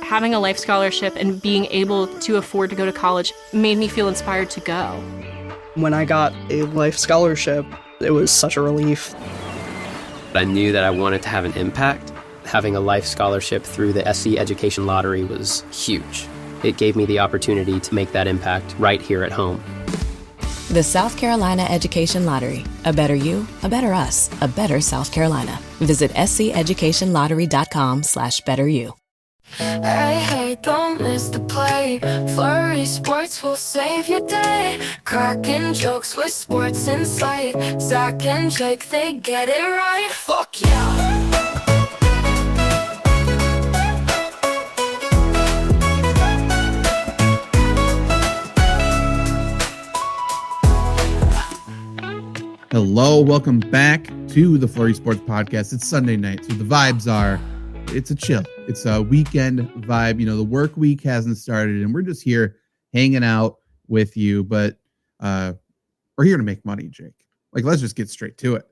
having a life scholarship and being able to afford to go to college made me feel inspired to go. When I got a life scholarship, it was such a relief. I knew that I wanted to have an impact. Having a life scholarship through the SC Education Lottery was huge. It gave me the opportunity to make that impact right here at home. The South Carolina Education Lottery. A better you, a better us, a better South Carolina. Visit sceducationlottery.com/betteryou. Hey, don't miss the play. Flurry Sports will save your day. Cracking jokes with sports insight. Zach and Jake, they get it right. Fuck yeah. Hello, welcome back to the Flurry Sports Podcast. It's Sunday night, so the vibes are, it's a chill. It's a weekend vibe. You know, the work week hasn't started, and we're just here hanging out with you. But we're here to make money, Jake. Like, let's just get straight to it.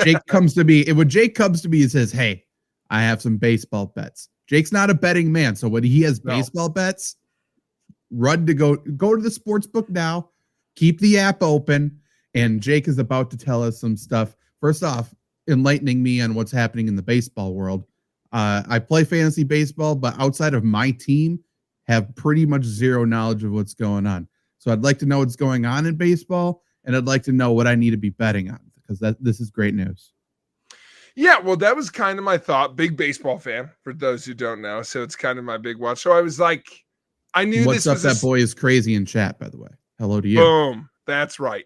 Jake comes to me, and when Jake comes to me and says, hey, I have some baseball bets. Jake's not a betting man, so when he has baseball bets, run to go to the sports book now, keep the app open. And Jake is about to tell us some stuff. First off, enlightening me on what's happening in the baseball world. I play fantasy baseball, but outside of my team, have pretty much zero knowledge of what's going on. So I'd like to know what's going on in baseball, and I'd like to know what I need to be betting on, because this is great news. Yeah, well, that was kind of my thought. Big baseball fan, for those who don't know. So it's kind of my big watch. So I was like, I knew What's this up, was that boy is crazy in chat, by the way. Hello to you. Boom. That's right.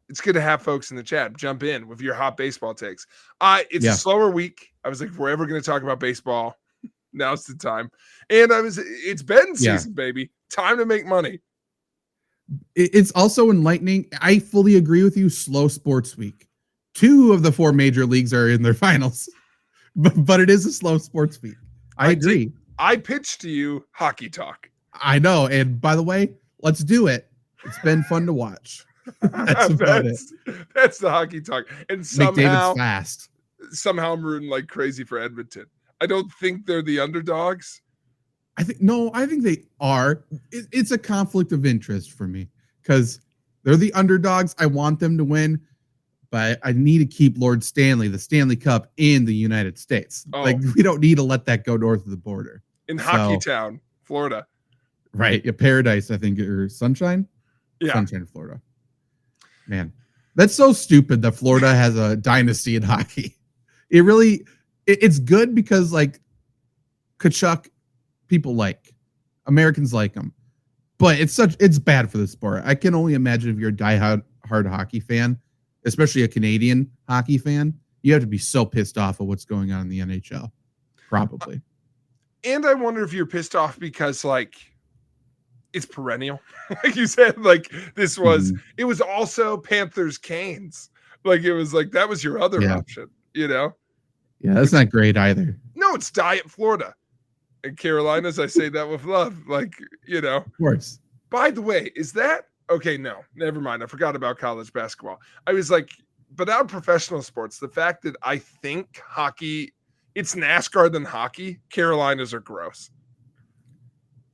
It's good to have folks in the chat. Jump in with your hot baseball takes. It's a slower week. I was like, if we're ever going to talk about baseball, now's the time. And it's betting season, baby. Time to make money. It's also enlightening. I fully agree with you. Slow sports week. 2 of the 4 major leagues are in their finals, but it is a slow sports week. I agree. I pitched to you hockey talk. I know. And by the way, let's do it. It's been fun to watch. That's about it. That's the hockey talk. And somehow fast. Somehow I'm rooting like crazy for Edmonton. I don't think they're the underdogs. I think they are. It's a conflict of interest for me because they're the underdogs. I want them to win, but I need to keep Lord Stanley, the Stanley Cup, in the United States. Oh. Like, we don't need to let that go north of the border. In Hockey Town, Florida. Right. Paradise, I think, or Sunshine? Yeah. Sunshine, Florida. Man, that's so stupid that Florida has a dynasty in hockey. It's good because, like, Kachuk, people like. Americans like him. But it's bad for the sport. I can only imagine if you're a diehard hockey fan, especially a Canadian hockey fan, you have to be so pissed off at what's going on in the NHL. Probably. And I wonder if you're pissed off because, like, it's perennial. Like you said, like, this was, it was also Panthers Canes. Like, it was like, that was your other option, you know? Yeah, that's not great either. No, it's Diet Florida. And Carolinas, I say that with love. Like, you know. Of course. By the way, is that, okay, no, never mind. I forgot about college basketball. I was like, but out of professional sports, the fact that I think hockey, it's NASCAR than hockey, Carolinas are gross.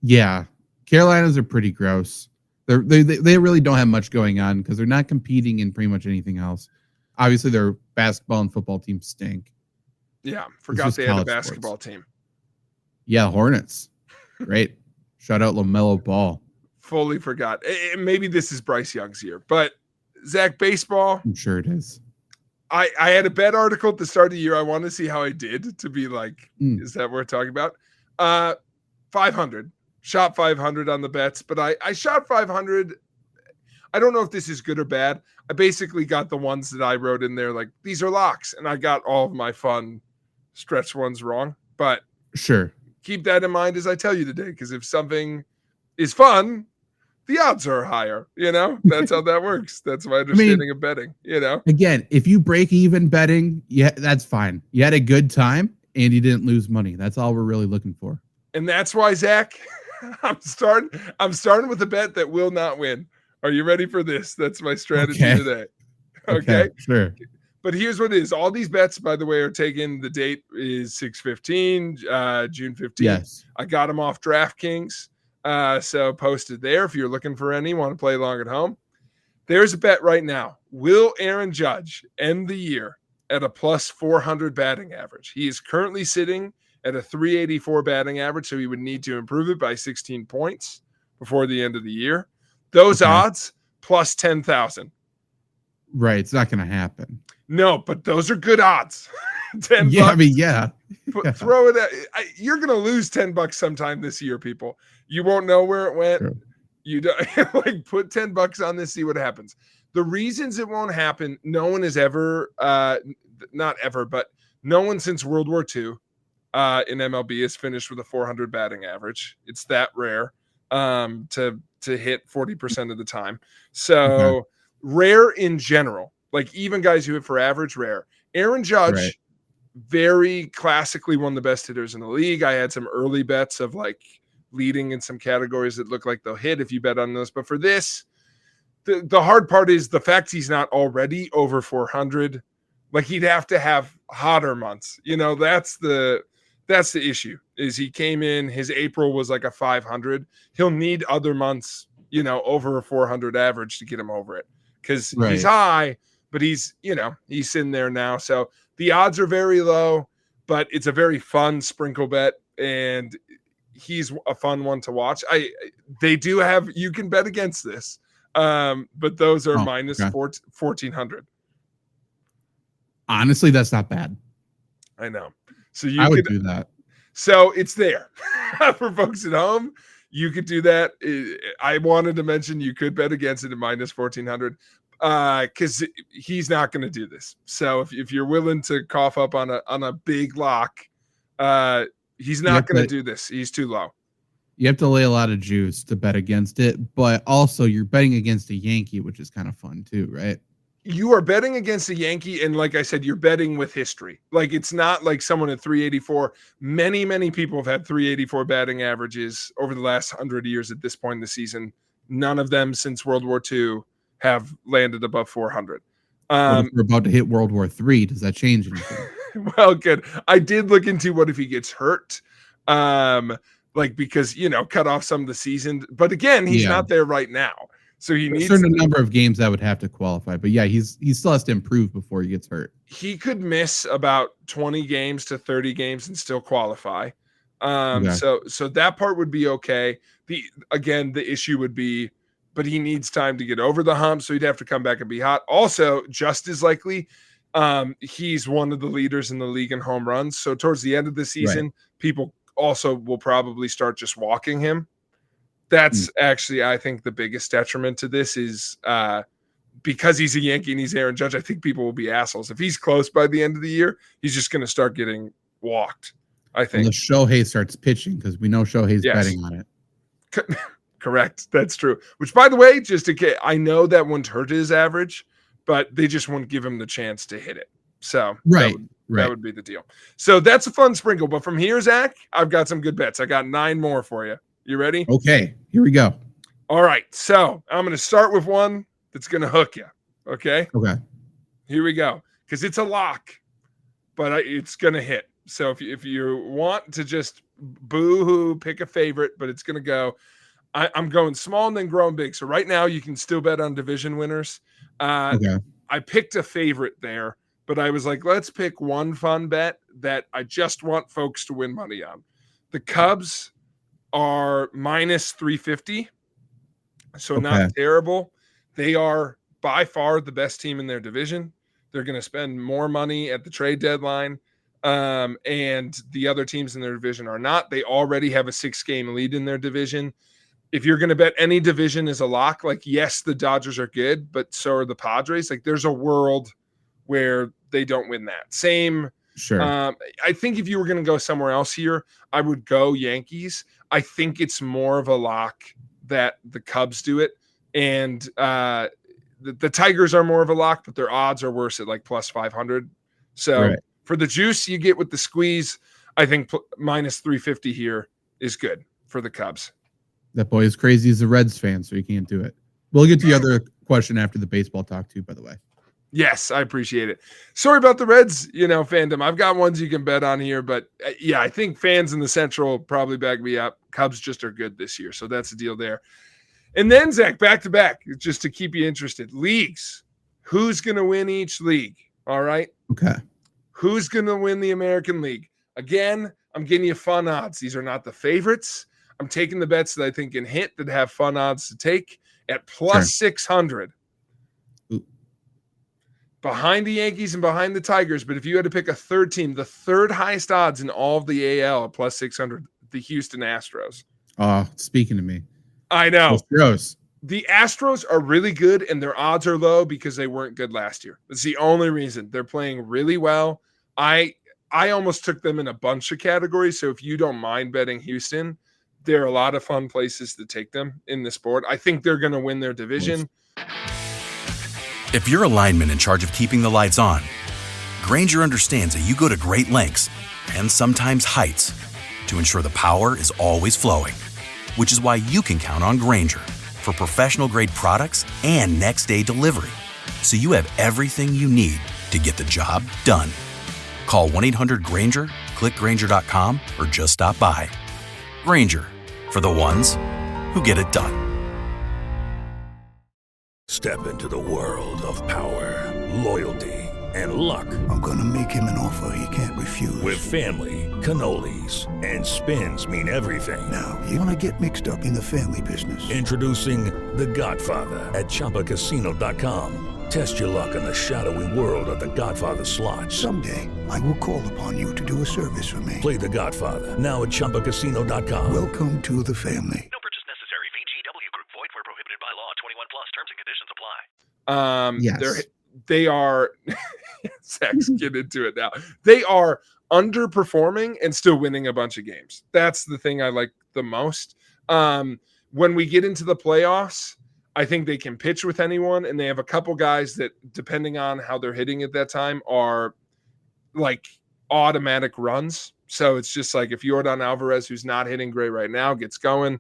Yeah. Carolinas are pretty gross. They really don't have much going on because they're not competing in pretty much anything else. Obviously, their basketball and football teams stink. Yeah, forgot they had a basketball team. Yeah, Hornets. Great. Shout out LaMelo Ball. Fully forgot. Maybe this is Bryce Young's year, but Zach, baseball. I'm sure it is. I had a bet article at the start of the year. I want to see how I did to be like, is that what we're talking about? 500. Shot 500 on the bets, but I shot 500. I don't know if this is good or bad. I basically got the ones that I wrote in there, like, these are locks, and I got all of my fun stretch ones wrong. But sure, keep that in mind as I tell you today, because if something is fun, the odds are higher. You know, that's how that works. That's my understanding of betting. You know, again, if you break even betting, that's fine. You had a good time and you didn't lose money. That's all we're really looking for. And that's why, Zach, I'm starting with a bet that will not win. Are you ready for this? That's my strategy today. Okay. Sure. But here's what it is. All these bets, by the way, are taken. The date is 6/15, June 15th. Yes. I got them off DraftKings. So posted there if you're looking for any, want to play along at home. There's a bet right now. Will Aaron Judge end the year at a plus 400 batting average? He is currently sitting at a 384 batting average, so he would need to improve it by 16 points before the end of the year. Those odds, plus 10,000. Right. It's not going to happen. No, but those are good odds. 10 Yeah, bucks. I mean, yeah. Throw it at, you're going to lose $10 sometime this year, people. You won't know where it went. True. You don't like put $10 on this, see what happens. The reasons it won't happen, no one has ever, not ever, but no one since World War II in MLB has finished with a 400 batting average. It's that rare to hit 40% of the time. So rare in general, like even guys who hit for average, rare. Aaron Judge very classically one of the best hitters in the league. I had some early bets of like leading in some categories that look like they'll hit if you bet on those. But for this, the hard part is the fact he's not already over 400. Like he'd have to have hotter months. You know, that's the issue is he came in, his April was like a 500. He'll need other months, you know, over a 400 average to get him over it because he's high, but he's, you know, he's in there now. So the odds are very low, but it's a very fun sprinkle bet and he's a fun one to watch. They do have, you can bet against this. But those are minus 1,400. Honestly, that's not bad. I know. So I would do that. So it's there for folks at home. You could do that. I wanted to mention you could bet against it at minus 1,400 because he's not going to do this. So if you're willing to cough up on a big lock, he's not going to do this. He's too low. You have to lay a lot of juice to bet against it, but also you're betting against a Yankee, which is kind of fun too, right? You are betting against a Yankee, and like I said, you're betting with history. Like it's not like someone at 384. Many people have had 384 batting averages over the last 100 years at this point in the season. None of them since World War II have landed above 400. If we're about to hit World War III, does that change anything? Well, good. I did look into what if he gets hurt. Like because cut off some of the season, but again, he's not there right now, so he needs a certain number of games that would have to qualify. But yeah, he still has to improve before he gets hurt. He could miss about 20 games to 30 games and still qualify. So that part would be okay. The issue would be, but he needs time to get over the hump, so he'd have to come back and be hot. Also, just as likely, he's one of the leaders in the league in home runs. So towards the end of the season, people also will probably start just walking him. That's actually, I think, the biggest detriment to this is because he's a Yankee and he's Aaron Judge. I think people will be assholes. If he's close by the end of the year, he's just going to start getting walked, I think. Unless Shohei starts pitching, because we know Shohei's betting on it. Correct. That's true. Which, by the way, just in case, I know that wouldn't hurt his average, but they just won't give him the chance to hit it. So that would be the deal. So that's a fun sprinkle. But from here, Zach, I've got some good bets. I got 9 more for you. You ready? Okay, here we go. All right. So I'm going to start with one that's going to hook you. Okay? Okay. Here we go. Because it's a lock, but it's going to hit. So if you want to just boo-hoo, pick a favorite, but it's going to go. I'm going small and then growing big. So right now you can still bet on division winners. Okay. I picked a favorite there. But I was like, let's pick one fun bet that I just want folks to win money on. The Cubs are minus 350. So not terrible. They are by far the best team in their division. They're going to spend more money at the trade deadline. And the other teams in their division are not. They already have a 6-game lead in their division. If you're going to bet any division is a lock, like, yes, the Dodgers are good, but so are the Padres. Like, there's a world where they don't win that. Same. Sure. I think if you were going to go somewhere else here, I would go Yankees. I think it's more of a lock that the Cubs do it. And the Tigers are more of a lock, but their odds are worse at like plus 500. So for the juice you get with the squeeze, I think minus 350 here is good for the Cubs. That boy is crazy as a Reds fan, so he can't do it. We'll get to the other question after the baseball talk too, by the way. Yes, I appreciate it. Sorry about the Reds, fandom. I've got ones you can bet on here, but yeah, I think fans in the Central probably back me up. Cubs just are good this year, so that's the deal there. And then, Zach, back to back, just to keep you interested. Leagues. Who's going to win each league? All right? Okay. Who's going to win the American League? Again, I'm getting you fun odds. These are not the favorites. I'm taking the bets that I think can hit that have fun odds to take at plus 600. Behind the Yankees and behind the Tigers. But if you had to pick a third team, the third highest odds in all of the AL at plus 600, the Houston Astros. Oh, speaking to me. I know. Astros. The Astros are really good, and their odds are low because they weren't good last year. That's the only reason. They're playing really well. I almost took them in a bunch of categories. So if you don't mind betting Houston, there are a lot of fun places to take them in the sport. I think they're going to win their division. If you're a lineman in charge of keeping the lights on, Grainger understands that you go to great lengths and sometimes heights to ensure the power is always flowing, which is why you can count on Grainger for professional-grade products and next-day delivery, so you have everything you need to get the job done. Call 1-800-GRAINGER, click Grainger.com, or just stop by. Grainger, for the ones who get it done. Step into the world of power, loyalty, and luck. I'm gonna make him an offer he can't refuse. With family, cannolis, and spins mean everything. Now, you wanna get mixed up in the family business. Introducing The Godfather at ChumbaCasino.com. Test your luck in the shadowy world of The Godfather slot. Someday, I will call upon you to do a service for me. Play The Godfather now at ChumbaCasino.com. Welcome to the family. No purchase necessary. VGW Group. Void where prohibited by law. 21 plus. Terms and conditions apply. Yes. They are Zach's get into it now. They are underperforming and still winning a bunch of games. That's the thing I like the most. When we get into the playoffs, I think they can pitch with anyone, and they have a couple guys that, depending on how they're hitting at that time, are like automatic runs. So it's just like if Yordan Alvarez, who's not hitting great right now, gets going,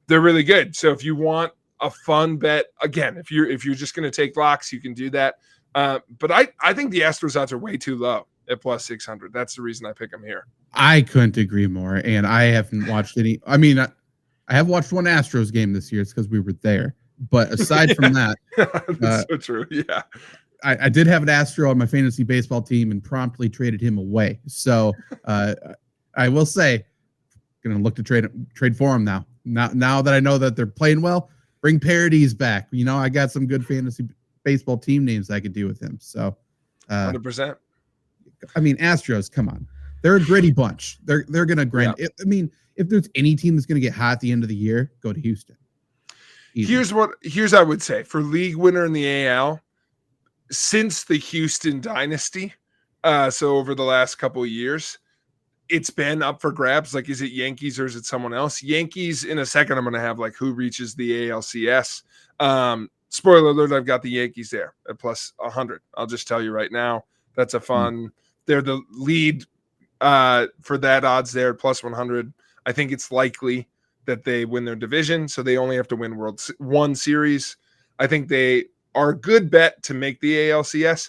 they're really good. So if you want a fun bet, again, if you're just going to take locks, you can do that. But I think the Astros odds are way too low at plus 600. That's the reason I pick them here. I couldn't agree more. And I haven't watched any. I mean, I have watched one Astros game this year. It's because we were there. But aside from that, that's so true. Yeah. I did have an Astro on my fantasy baseball team and promptly traded him away. So I will say, going to look to trade for him now. Now that I know that they're playing well, bring Parodies back. I got some good fantasy baseball team names I could do with him. So 100%. I mean, Astros, come on. They're a gritty bunch. They're going to grind. Yeah. I mean, if there's any team that's going to get hot at the end of the year, go to Houston. Easy. Here's I would say for league winner in the AL since the Houston dynasty. So over the last couple of years, it's been up for grabs. Like, is it Yankees or is it someone else? Yankees in a second. I'm going to have like who reaches the ALCS. Spoiler alert. I've got the Yankees there at plus 100. I'll just tell you right now. That's a fun. They're the lead for that odds there at plus 100. I think it's likely that they win their division, so they only have to win one series. I think they are a good bet to make the ALCS,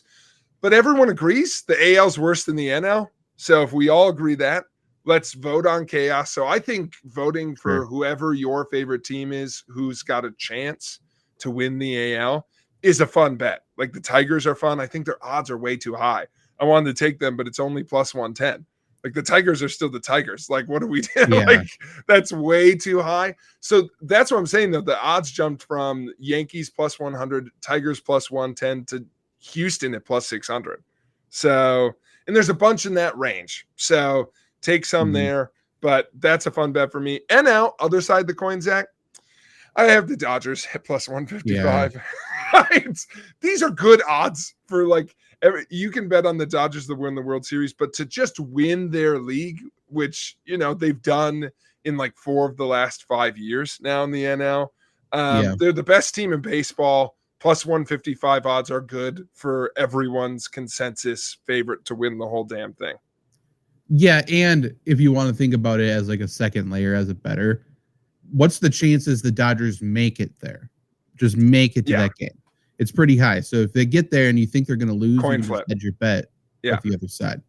but everyone agrees the AL's worse than the NL. So if we all agree that, let's vote on chaos. So I think voting for whoever your favorite team is, who's got a chance to win the AL, is a fun bet. Like the Tigers are fun. I think their odds are way too high. I wanted to take them, but it's only plus 110. Like the Tigers are still the Tigers. Like, what do we do? Yeah. Like, that's way too high. So that's what I'm saying, though. The odds jumped from Yankees plus 100, Tigers plus 110 to Houston at plus 600. So, and there's a bunch in that range. So take some there, but that's a fun bet for me. NL, other side of the coin, Zach, I have the Dodgers at plus 155. Yeah. These are good odds for like, you can bet on the Dodgers to win the World Series, but to just win their league, which, they've done in like 4 of the last 5 years now in the NL. They're the best team in baseball. Plus 155 odds are good for everyone's consensus favorite to win the whole damn thing. Yeah, and if you want to think about it as like a second layer as a better, what's the chances the Dodgers make it there? Just make it to that game. it's pretty high. So if they get there and you think they're going to lose, Coin you can flip. just hedge your bet Yeah. with the other side.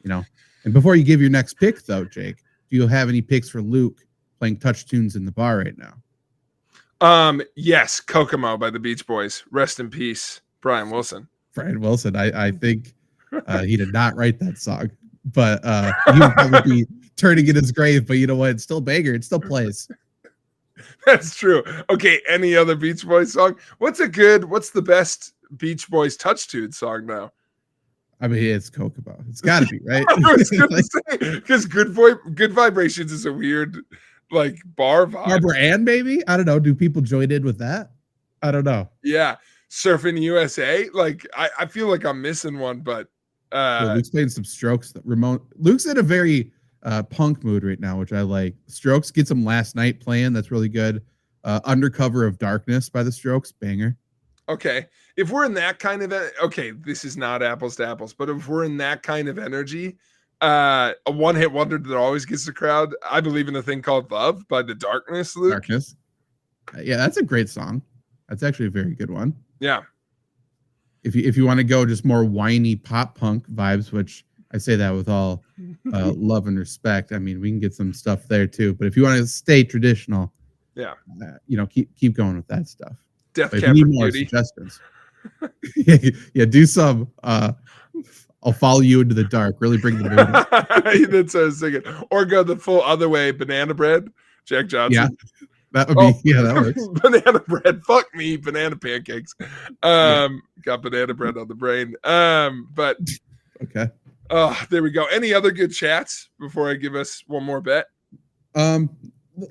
You know. And before you give your next pick, though, Jake, do you have any picks for Luke playing touch tunes in the bar right now? Yes, Kokomo by the Beach Boys. Rest in peace, Brian Wilson. Brian Wilson. I think he did not write that song, but he would probably be turning in his grave. But you know what? It's still banger. It still plays. That's true. Okay, any other Beach Boys song? What's the best Beach Boys touch tune song now? I mean, it's Kokomo. It's got to be, right? I was gonna say, because Good Vibrations is a weird, like, bar vibe. Barbara Ann, maybe? I don't know. Do people join in with that? I don't know. Yeah. Surfing USA. Like, I feel like I'm missing one, but Luke's playing some Strokes. Luke's in a very punk mood right now, which I like. Strokes gets him last night playing. That's really good. Undercover of Darkness by the Strokes. Banger. okay. If we're in that kind of okay, this is not apples to apples, but if we're in that kind of energy, a one-hit wonder that always gets the crowd, I Believe in a Thing Called Love by the Darkness, Luke. Darkness. Yeah, that's a great song. That's actually a very good one. Yeah. If you want to go just more whiny pop punk vibes, which I say that with all love and respect. I mean, we can get some stuff there too. But if you want to stay traditional, yeah, keep going with that stuff. Death But if Cab you for need more Cutie. suggestions, yeah, do some. I'll follow you into the dark. Really bring the mood up. That's what I was thinking. Or go the full other way, Banana Bread, Jack Johnson. Yeah, that would be that works. Banana bread. Fuck me, banana pancakes. Got banana bread on the brain. But okay. There we go. Any other good chats before I give us one more bet?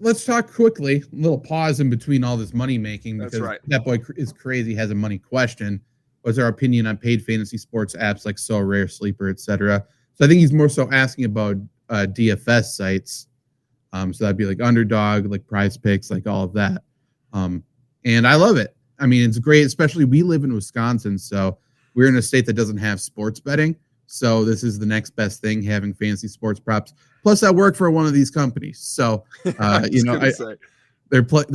Let's talk quickly. A little pause in between all this money making That's because right. that boy is crazy. Has a money question. What's our opinion on paid fantasy sports apps like So Rare, Sleeper, etc.? So I think he's more so asking about DFS sites. So that'd be like Underdog, like Prize Picks, like all of that. And I love it. I mean, it's great. Especially we live in Wisconsin, so we're in a state that doesn't have sports betting. So this is the next best thing, having fantasy sports props. Plus, I work for one of these companies, so they're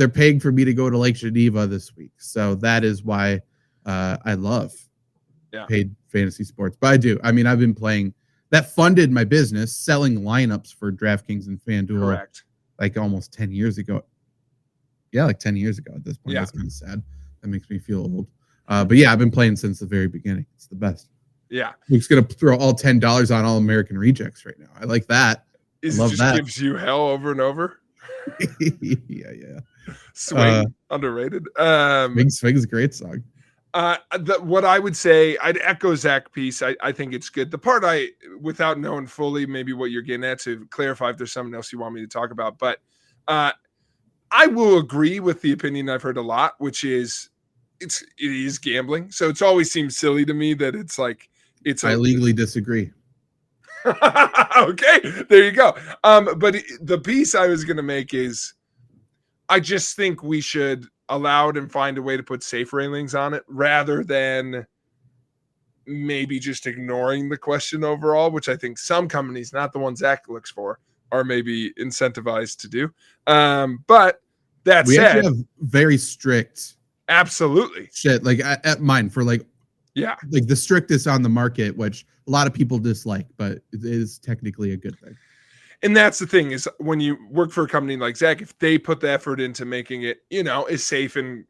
paying for me to go to Lake Geneva this week. So that is why I love paid fantasy sports. But I do. I mean, I've been playing. That funded my business, selling lineups for DraftKings and FanDuel. Correct. Like almost 10 years ago. Yeah, like 10 years ago at this point. Yeah. That's kind of sad. That makes me feel old. But yeah, I've been playing since the very beginning. It's the best. Yeah. Luke's going to throw all $10 on All American Rejects right now. I like that. It just gives you hell over and over. yeah. Swing, underrated. Big Swing is a great song. What I would say, I'd echo Zach piece. I think it's good. The part without knowing fully maybe what you're getting at, to clarify if there's something else you want me to talk about, but I will agree with the opinion I've heard a lot, which is it is gambling. So it's always seemed silly to me that it's like I legally disagree. Okay, there you go. But the piece I was going to make is I just think we should allow it and find a way to put safe railings on it rather than maybe just ignoring the question overall, which I think some companies, not the ones Zach looks for, are maybe incentivized to do. But that we said, actually have very strict absolutely shit, like at mine for like the strictest on the market, which a lot of people dislike, but it is technically a good thing. And that's the thing, is when you work for a company like Zach, if they put the effort into making it, as safe and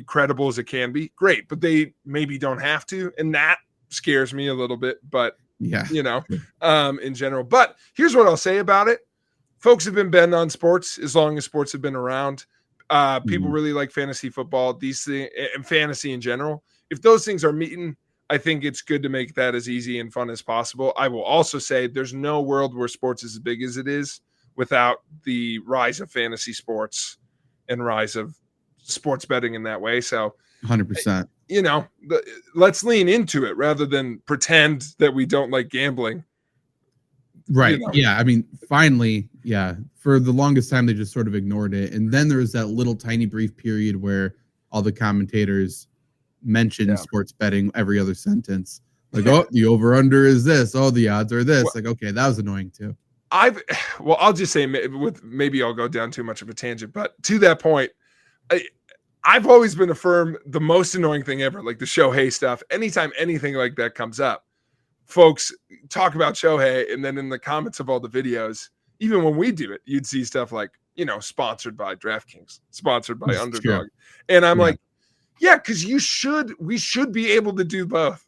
credible as it can be, great. But they maybe don't have to, and that scares me a little bit. But in general. But here's what I'll say about it: folks have been betting on sports as long as sports have been around. People really like fantasy football, these things, and fantasy in general. If those things are meeting, I think it's good to make that as easy and fun as possible. I will also say there's no world where sports is as big as it is without the rise of fantasy sports and rise of sports betting in that way. So 100%. Let's lean into it rather than pretend that we don't like gambling. Right. Yeah. I mean, finally, for the longest time, they just sort of ignored it. And then there was that little tiny brief period where all the commentators mentioned sports betting every other sentence. Like, oh, the over-under is this. Oh, the odds are this. Like, okay, that was annoying too. I'll just say, maybe I'll go down too much of a tangent, but to that point, I've always been the most annoying thing ever, like the Shohei stuff. Anytime anything like that comes up, folks talk about Shohei, and then in the comments of all the videos, even when we do it, you'd see stuff like, sponsored by DraftKings, sponsored by Underdog. Sure. And I'm like, yeah, because we should be able to do both.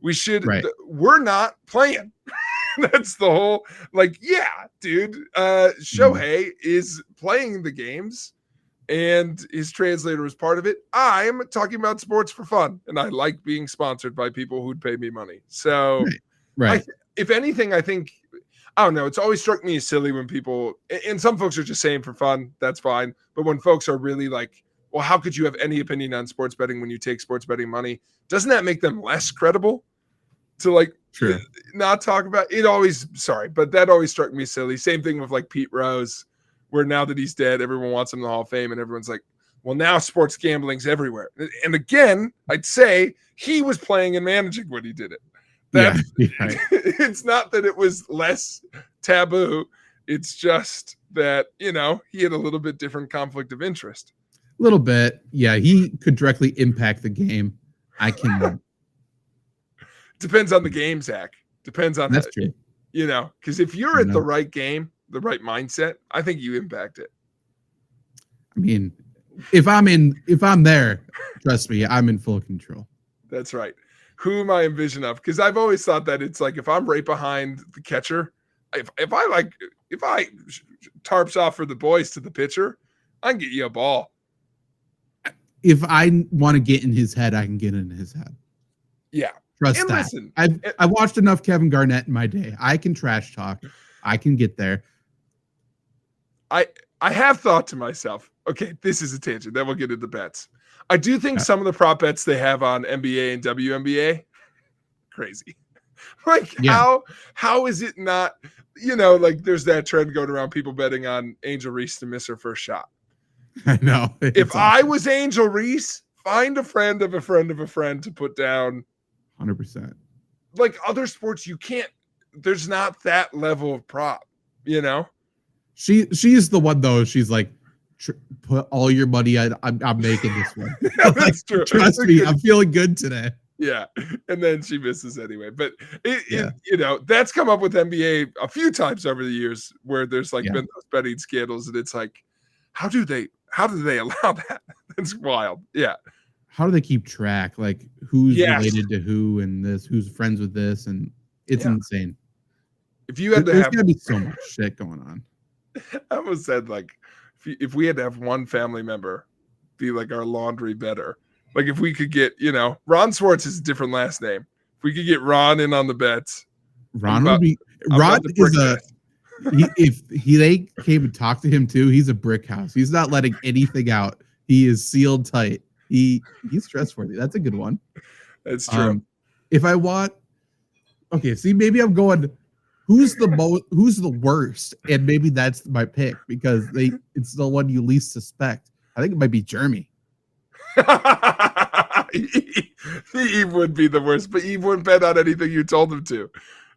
We should, we're not playing. That's the whole, dude, Shohei is playing the games and his translator is part of it. I'm talking about sports for fun, and I like being sponsored by people who'd pay me money. So, right. If anything, I think, I don't know, it's always struck me as silly when people, and some folks are just saying for fun, that's fine. But when folks are really like, well, how could you have any opinion on sports betting when you take sports betting money? Doesn't that make them less credible to not talk about it? But that always struck me silly. Same thing with like Pete Rose, where now that he's dead, everyone wants him in the Hall of Fame, and everyone's like, well, now sports gambling's everywhere. And again, I'd say he was playing and managing when he did it. It's not that it was less taboo. It's just that, he had a little bit different conflict of interest. A little bit. Yeah, he could directly impact the game. I can. Depends on the game, Zach. Depends on that's true. Because if you're at the right game, the right mindset, I think you impact it. I mean, if I'm there, trust me, I'm in full control. That's right. Who am I in vision of? Because I've always thought that it's like, if I'm right behind the catcher, if I tarps off for the boys to the pitcher, I can get you a ball. If I want to get in his head, I can get in his head. Yeah. Trust and that. Listen, I watched enough Kevin Garnett in my day. I can trash talk. I can get there. I have thought to myself, okay, this is a tangent. Then we'll get into bets. I do think some of the prop bets they have on NBA and WNBA, crazy. How is it not, there's that trend going around, people betting on Angel Reese to miss her first shot. I know. If I was Angel Reese, find a friend of a friend of a friend to put down. 100%. Like other sports, you can't, there's not that level of prop, She's the one though. She's like, put all your money. I'm making this one. That's true. Trust me, I'm feeling good today. Yeah, and then she misses anyway. But that's come up with NBA a few times over the years, where there's been those betting scandals, and it's like, how do they allow that? It's wild. Yeah. How do they keep track? Like who's related to who, and who's friends with this, and it's insane. If you had there's gotta be so much shit going on. I almost said if we had to have one family member be like our laundry better, like if we could get, Ron Swartz is a different last name. If we could get Ron in on the bets, Ron is if they came and talked to him too, he's a brick house. He's not letting anything out. He is sealed tight. He's trustworthy. That's a good one. That's true. If I want, maybe I'm going, who's the worst, and maybe that's my pick because it's the one you least suspect. I think it might be Jeremy. He would be the worst, but he wouldn't bet on anything you told him to.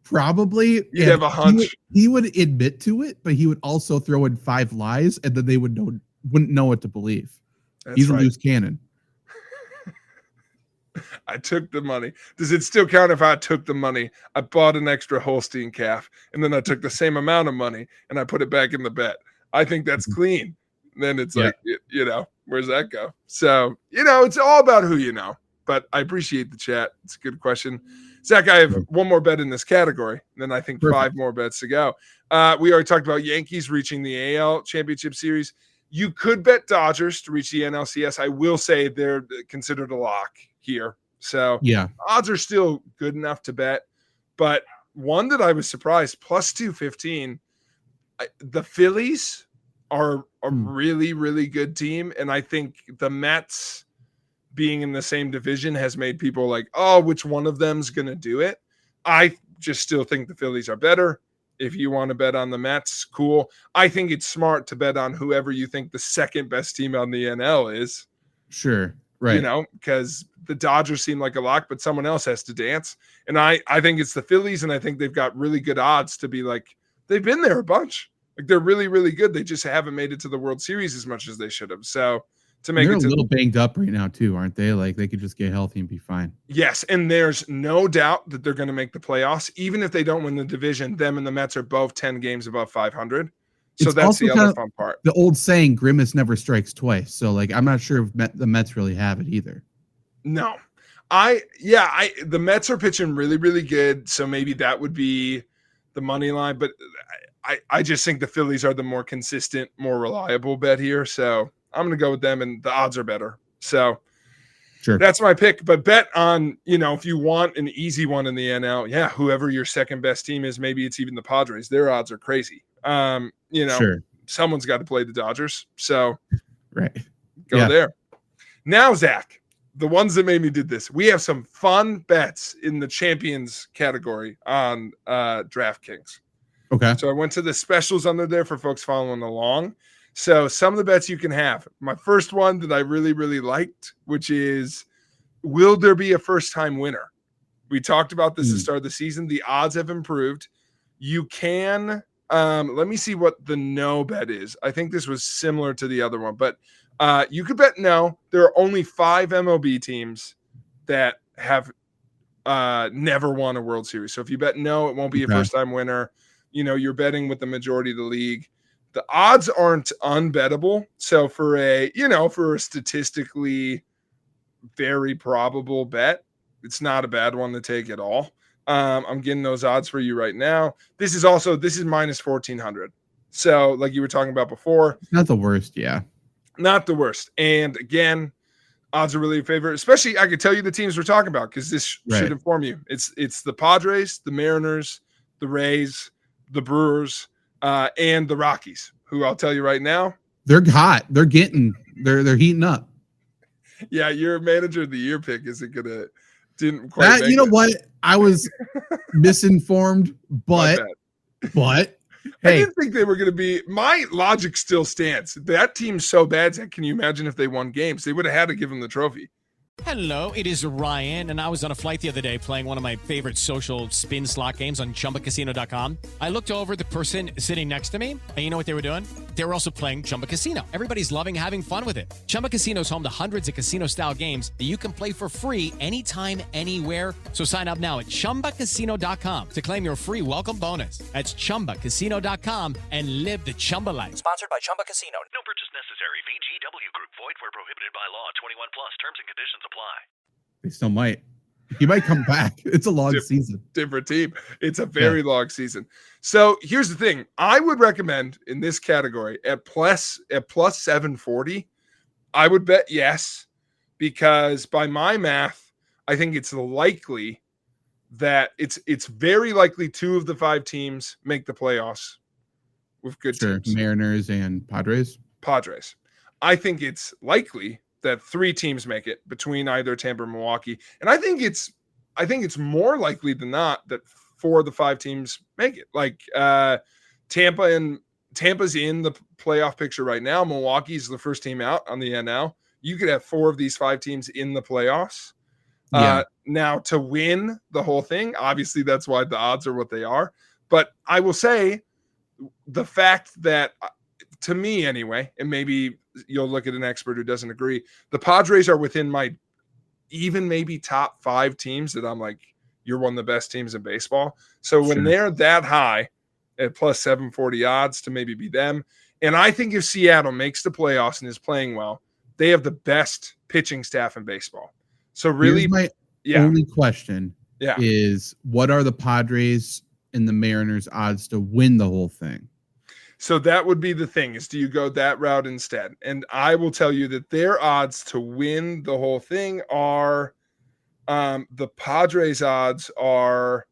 Probably. You'd have a hunch. He would admit to it, but he would also throw in 5 lies, and then they wouldn't know what to believe. He's a loose cannon. I took the money. Does it still count if I took the money? I bought an extra Holstein calf, and then I took the same amount of money and I put it back in the bet. I think that's clean. Then it's like, where's that go? So, it's all about who you know. But I appreciate the chat. It's a good question. Zach, I have one more bet in this category. Then I think 5 more bets to go. We already talked about Yankees reaching the AL Championship Series. You could bet Dodgers to reach the NLCS. I will say they're considered a lock here. So odds are still good enough to bet. But one that I was surprised, plus 215, the Phillies are a really, really good team. And I think the Mets being in the same division has made people like, oh, which one of them's going to do it? I just still think the Phillies are better. If you want to bet on the Mets, cool. I think it's smart to bet on whoever you think the second best team on the NL is. Sure. Right. Because the Dodgers seem like a lock, but someone else has to dance. And I think it's the Phillies, and I think they've got really good odds to be like, they've been there a bunch. Like they're really, really good. They just haven't made it to the World Series as much as they should have. So to make They're it a little banged up right now too, aren't they? Like they could just get healthy and be fine. Yes, and there's no doubt that they're going to make the playoffs, even if they don't win the division. Them and the Mets are both 10 games above 500. So that's the other fun part. The old saying, "Grimace never strikes twice." So, like, I'm not sure if the Mets really have it either. No, the Mets are pitching really, really good. So maybe that would be the money line. But I just think the Phillies are the more consistent, more reliable bet here. So I'm going to go with them, and the odds are better. So sure, that's my pick. But bet on, if you want an easy one in the NL, whoever your second best team is, maybe it's even the Padres. Their odds are crazy. Sure, someone's got to play the Dodgers. So right, go there. Now, Zach, the ones that made me did this. We have some fun bets in the champions category on DraftKings. Okay. So I went to the specials under there for folks following along. So some of the bets you can have. My first one that I really, really liked, which is, will there be a first-time winner? We talked about this at the start of the season. The odds have improved. You can, let me see what the no bet is. I think this was similar to the other one, but you could bet no. There are only 5 MLB teams that have never won a World Series. So if you bet no, it won't be a first-time winner. You're betting with the majority of the league. The odds aren't unbettable. So for a statistically very probable bet, it's not a bad one to take at all. I'm getting those odds for you right now. This is minus 1,400. So like you were talking about before, not the worst. Yeah. Not the worst. And again, odds are really in favor, especially I could tell you the teams we're talking about because this should inform you. It's the Padres, the Mariners, the Rays, the Brewers, and the Rockies, who I'll tell you right now. They're hot. They're heating up. Yeah, your manager of the year pick didn't quite that. You know what? I was misinformed, but hey, I didn't think they were going to be. My logic still stands. That team's so bad. Can you imagine if they won games? They would have had to give them the trophy. Hello, it is Ryan, and I was on a flight the other day playing one of my favorite social spin slot games on ChumbaCasino.com. I looked over at the person sitting next to me, and you know what they were doing? They were also playing Chumba Casino. Everybody's loving having fun with it. Chumba Casino is home to hundreds of casino-style games that you can play for free anytime, anywhere. So sign up now at ChumbaCasino.com to claim your free welcome bonus. That's ChumbaCasino.com and live the Chumba life. Sponsored by Chumba Casino. No purchase necessary. VGW Group. Void where prohibited by law. 21 plus. Terms and conditions apply. They still might. He might come back. It's a long season. Different team. It's a very long season. So here's the thing. I would recommend in this category at plus 740, I would bet yes, because by my math, I think it's likely that it's very likely 2 of the 5 teams make the playoffs with good teams. Mariners and Padres. I think it's likely that 3 teams make it between either Tampa or Milwaukee. And I think it's more likely than not that 4 of the 5 teams make it. Like Tampa's in the playoff picture right now. Milwaukee's the first team out on the NL. You could have 4 of these 5 teams in the playoffs. Now to win the whole thing, obviously that's why the odds are what they are. But I will say the fact that, to me anyway, and maybe you'll look at an expert who doesn't agree, the Padres are within my even maybe top 5 teams that I'm like, you're one of the best teams in baseball. So when they're that high at plus 740 odds to maybe be them. And I think if Seattle makes the playoffs and is playing well, they have the best pitching staff in baseball. So really, here's my only question is, what are the Padres and the Mariners odds to win the whole thing? So that would be the thing, is do you go that route instead? And I will tell you that their odds to win the whole thing are the Padres odds are,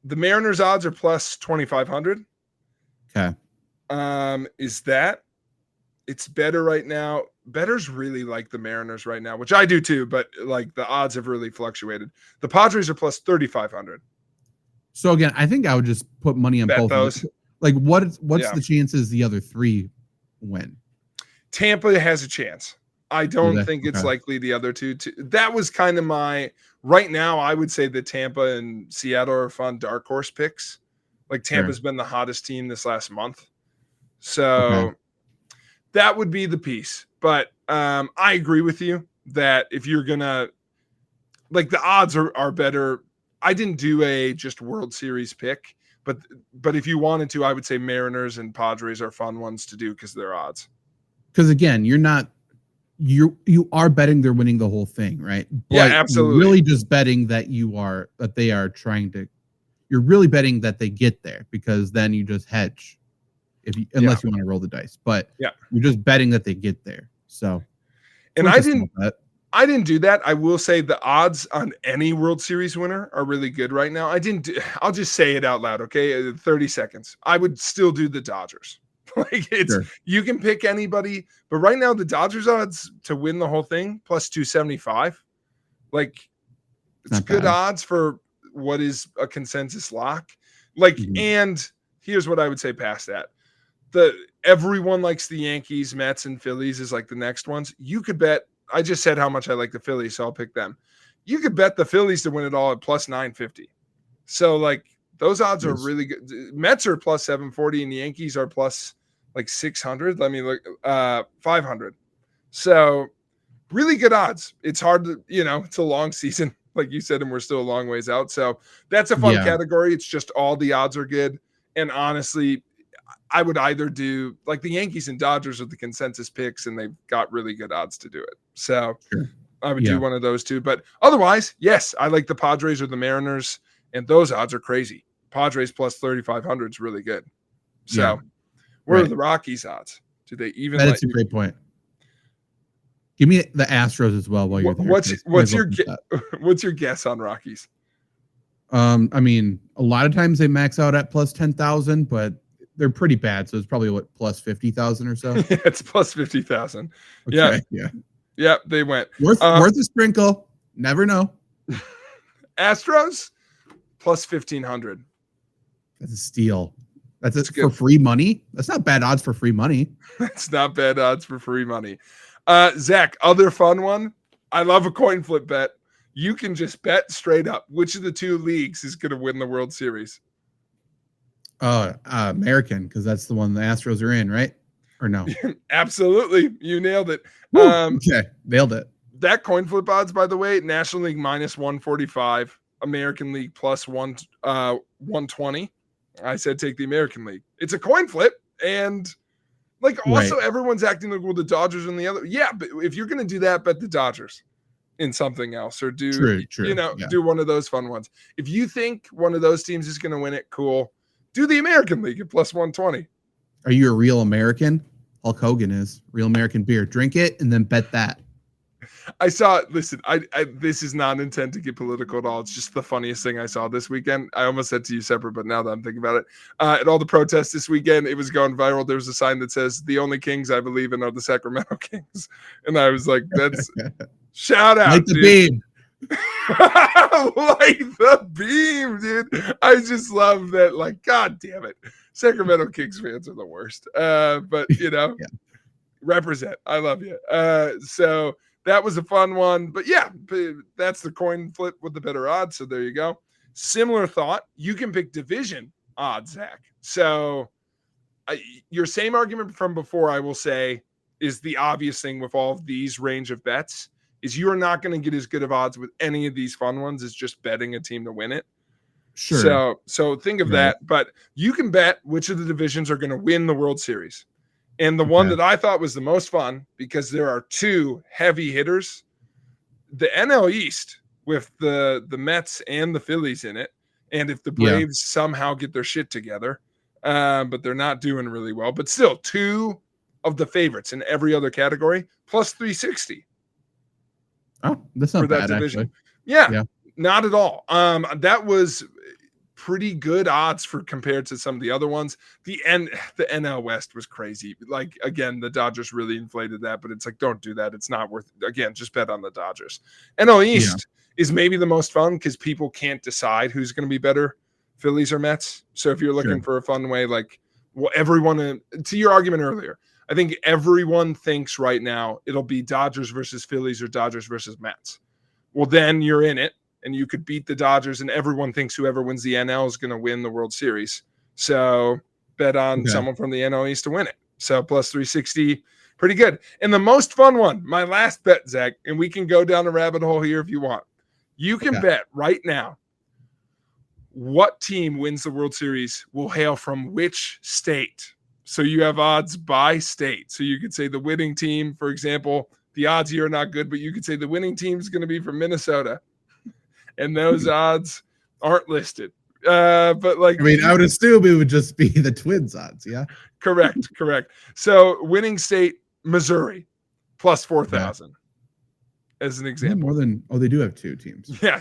the Mariners odds are plus 2,500. Okay. It's better right now. Bettors really like the Mariners right now, which I do too, but like the odds have really fluctuated. The Padres are plus 3,500. So again, I think I would just put money on both those. Like what's the chances the other 3 win? Tampa has a chance. I don't think it's likely the other 2. That was kind of right now, I would say that Tampa and Seattle are fun dark horse picks. Like Tampa's been the hottest team this last month. So that would be the piece. But I agree with you that if you're gonna, like, the odds are better. I didn't do a just World Series pick, but if you wanted to, I would say Mariners and Padres are fun ones to do because they're odds. Because again, you are betting they're winning the whole thing, right? But Yeah, absolutely. You're really just betting that they are trying to. You're really betting that they get there, because then you just hedge, unless you want to roll the dice. But you're just betting that they get there. So, and I didn't do that. I will say the odds on any World Series winner are really good right now. I'll just say it out loud, okay? 30 seconds. I would still do the Dodgers. Like, you can pick anybody, but right now the Dodgers odds to win the whole thing plus 275. Like, it's good odds for what is a consensus lock. Like, and here's what I would say past that. Everyone likes the Yankees, Mets, and Phillies is like the next ones. You could bet. I just said how much I like the Phillies, so I'll pick them. You could bet the Phillies to win it all at plus 950. So, like, those odds are really good. Mets are plus 740 and the Yankees are plus like 600. Let me look, 500. So really good odds. It's hard to, it's a long season, like you said, and we're still a long ways out. So that's a fun category. It's just all the odds are good. And honestly, I would either do, like, the Yankees and Dodgers are the consensus picks, and they've got really good odds to do it. So I would do one of those two. But otherwise, yes, I like the Padres or the Mariners, and those odds are crazy. Padres plus 3,500 is really good. So where are the Rockies odds? Do they even? That's a great point. Give me the Astros as well while you're there. What's your guess on Rockies? I mean, a lot of times they max out at plus 10,000, but they're pretty bad. So it's probably plus 50,000 or so. Yeah, it's plus 50,000. Okay, yeah. They went worth a sprinkle. Never know. Astros plus 1,500. That's a steal. That's it for free money. That's not bad odds for free money. That's not bad odds for free money. Zach, other fun one. I love a coin flip bet. You can just bet straight up which of the two leagues is going to win the World Series. American, because that's the one the Astros are in, right? Or no? Absolutely. You nailed it. Okay, nailed it. That coin flip odds, by the way, National League minus 145, American League plus 120. I said take the American League. It's a coin flip, and also everyone's acting like, well, the Dodgers and the other. Yeah, but if you're going to do that, bet the Dodgers in something else, or do do one of those fun ones. If you think one of those teams is going to win it, cool. Do the American League at plus 120. Are you a real American? Hulk Hogan is. Real American beer. Drink it and then bet that. I saw, listen, I this is not intended to get political at all. It's just the funniest thing I saw this weekend. I almost said to you separate, but now that I'm thinking about it, at all the protests this weekend, it was going viral. There was a sign that says, the only kings I believe in are the Sacramento Kings. And I was like, that's shout out. Like the beam. Like the beam, dude. I just love that. Like, God damn it. Sacramento Kings fans are the worst. But represent. I love you. So that was a fun one. But yeah, that's the coin flip with the better odds. So there you go. Similar thought. You can pick division odds, Zach. So your same argument from before, I will say, is the obvious thing with all of these range of bets. Is you're not going to get as good of odds with any of these fun ones as just betting a team to win it. Sure. So think of that. But you can bet which of the divisions are going to win the World Series. And the one that I thought was the most fun, because there are two heavy hitters, the NL East with the Mets and the Phillies in it. And if the Braves somehow get their shit together, but they're not doing really well, but still two of the favorites in every other category, plus 360. Oh, that's not bad, actually. Yeah, not at all. That was pretty good odds for compared to some of the other ones. The NL West was crazy. Like, again, the Dodgers really inflated that, but it's like, don't do that. It's not worth it. Again, just bet on the Dodgers. NL East is maybe the most fun because people can't decide who's going to be better, Phillies or Mets. So if you're looking for a fun way, like, well, everyone, to your argument earlier, I think everyone thinks right now it'll be Dodgers versus Phillies or Dodgers versus Mets. Well, then you're in it, and you could beat the Dodgers, and everyone thinks whoever wins the NL is going to win the World Series. So bet on someone from the NL East to win it. So plus 360, pretty good. And the most fun one, my last bet, Zach, and we can go down a rabbit hole here if you want. You can bet right now what team wins the World Series will hail from which state. So you have odds by state. So you could say the winning team, for example, the odds here are not good, but you could say the winning team is going to be from Minnesota. And those odds aren't listed. But like, I mean, I would assume it would just be the Twins odds. Yeah. Correct. So winning state, Missouri, plus 4,000 as an example. More than, they do have 2 teams. Yeah.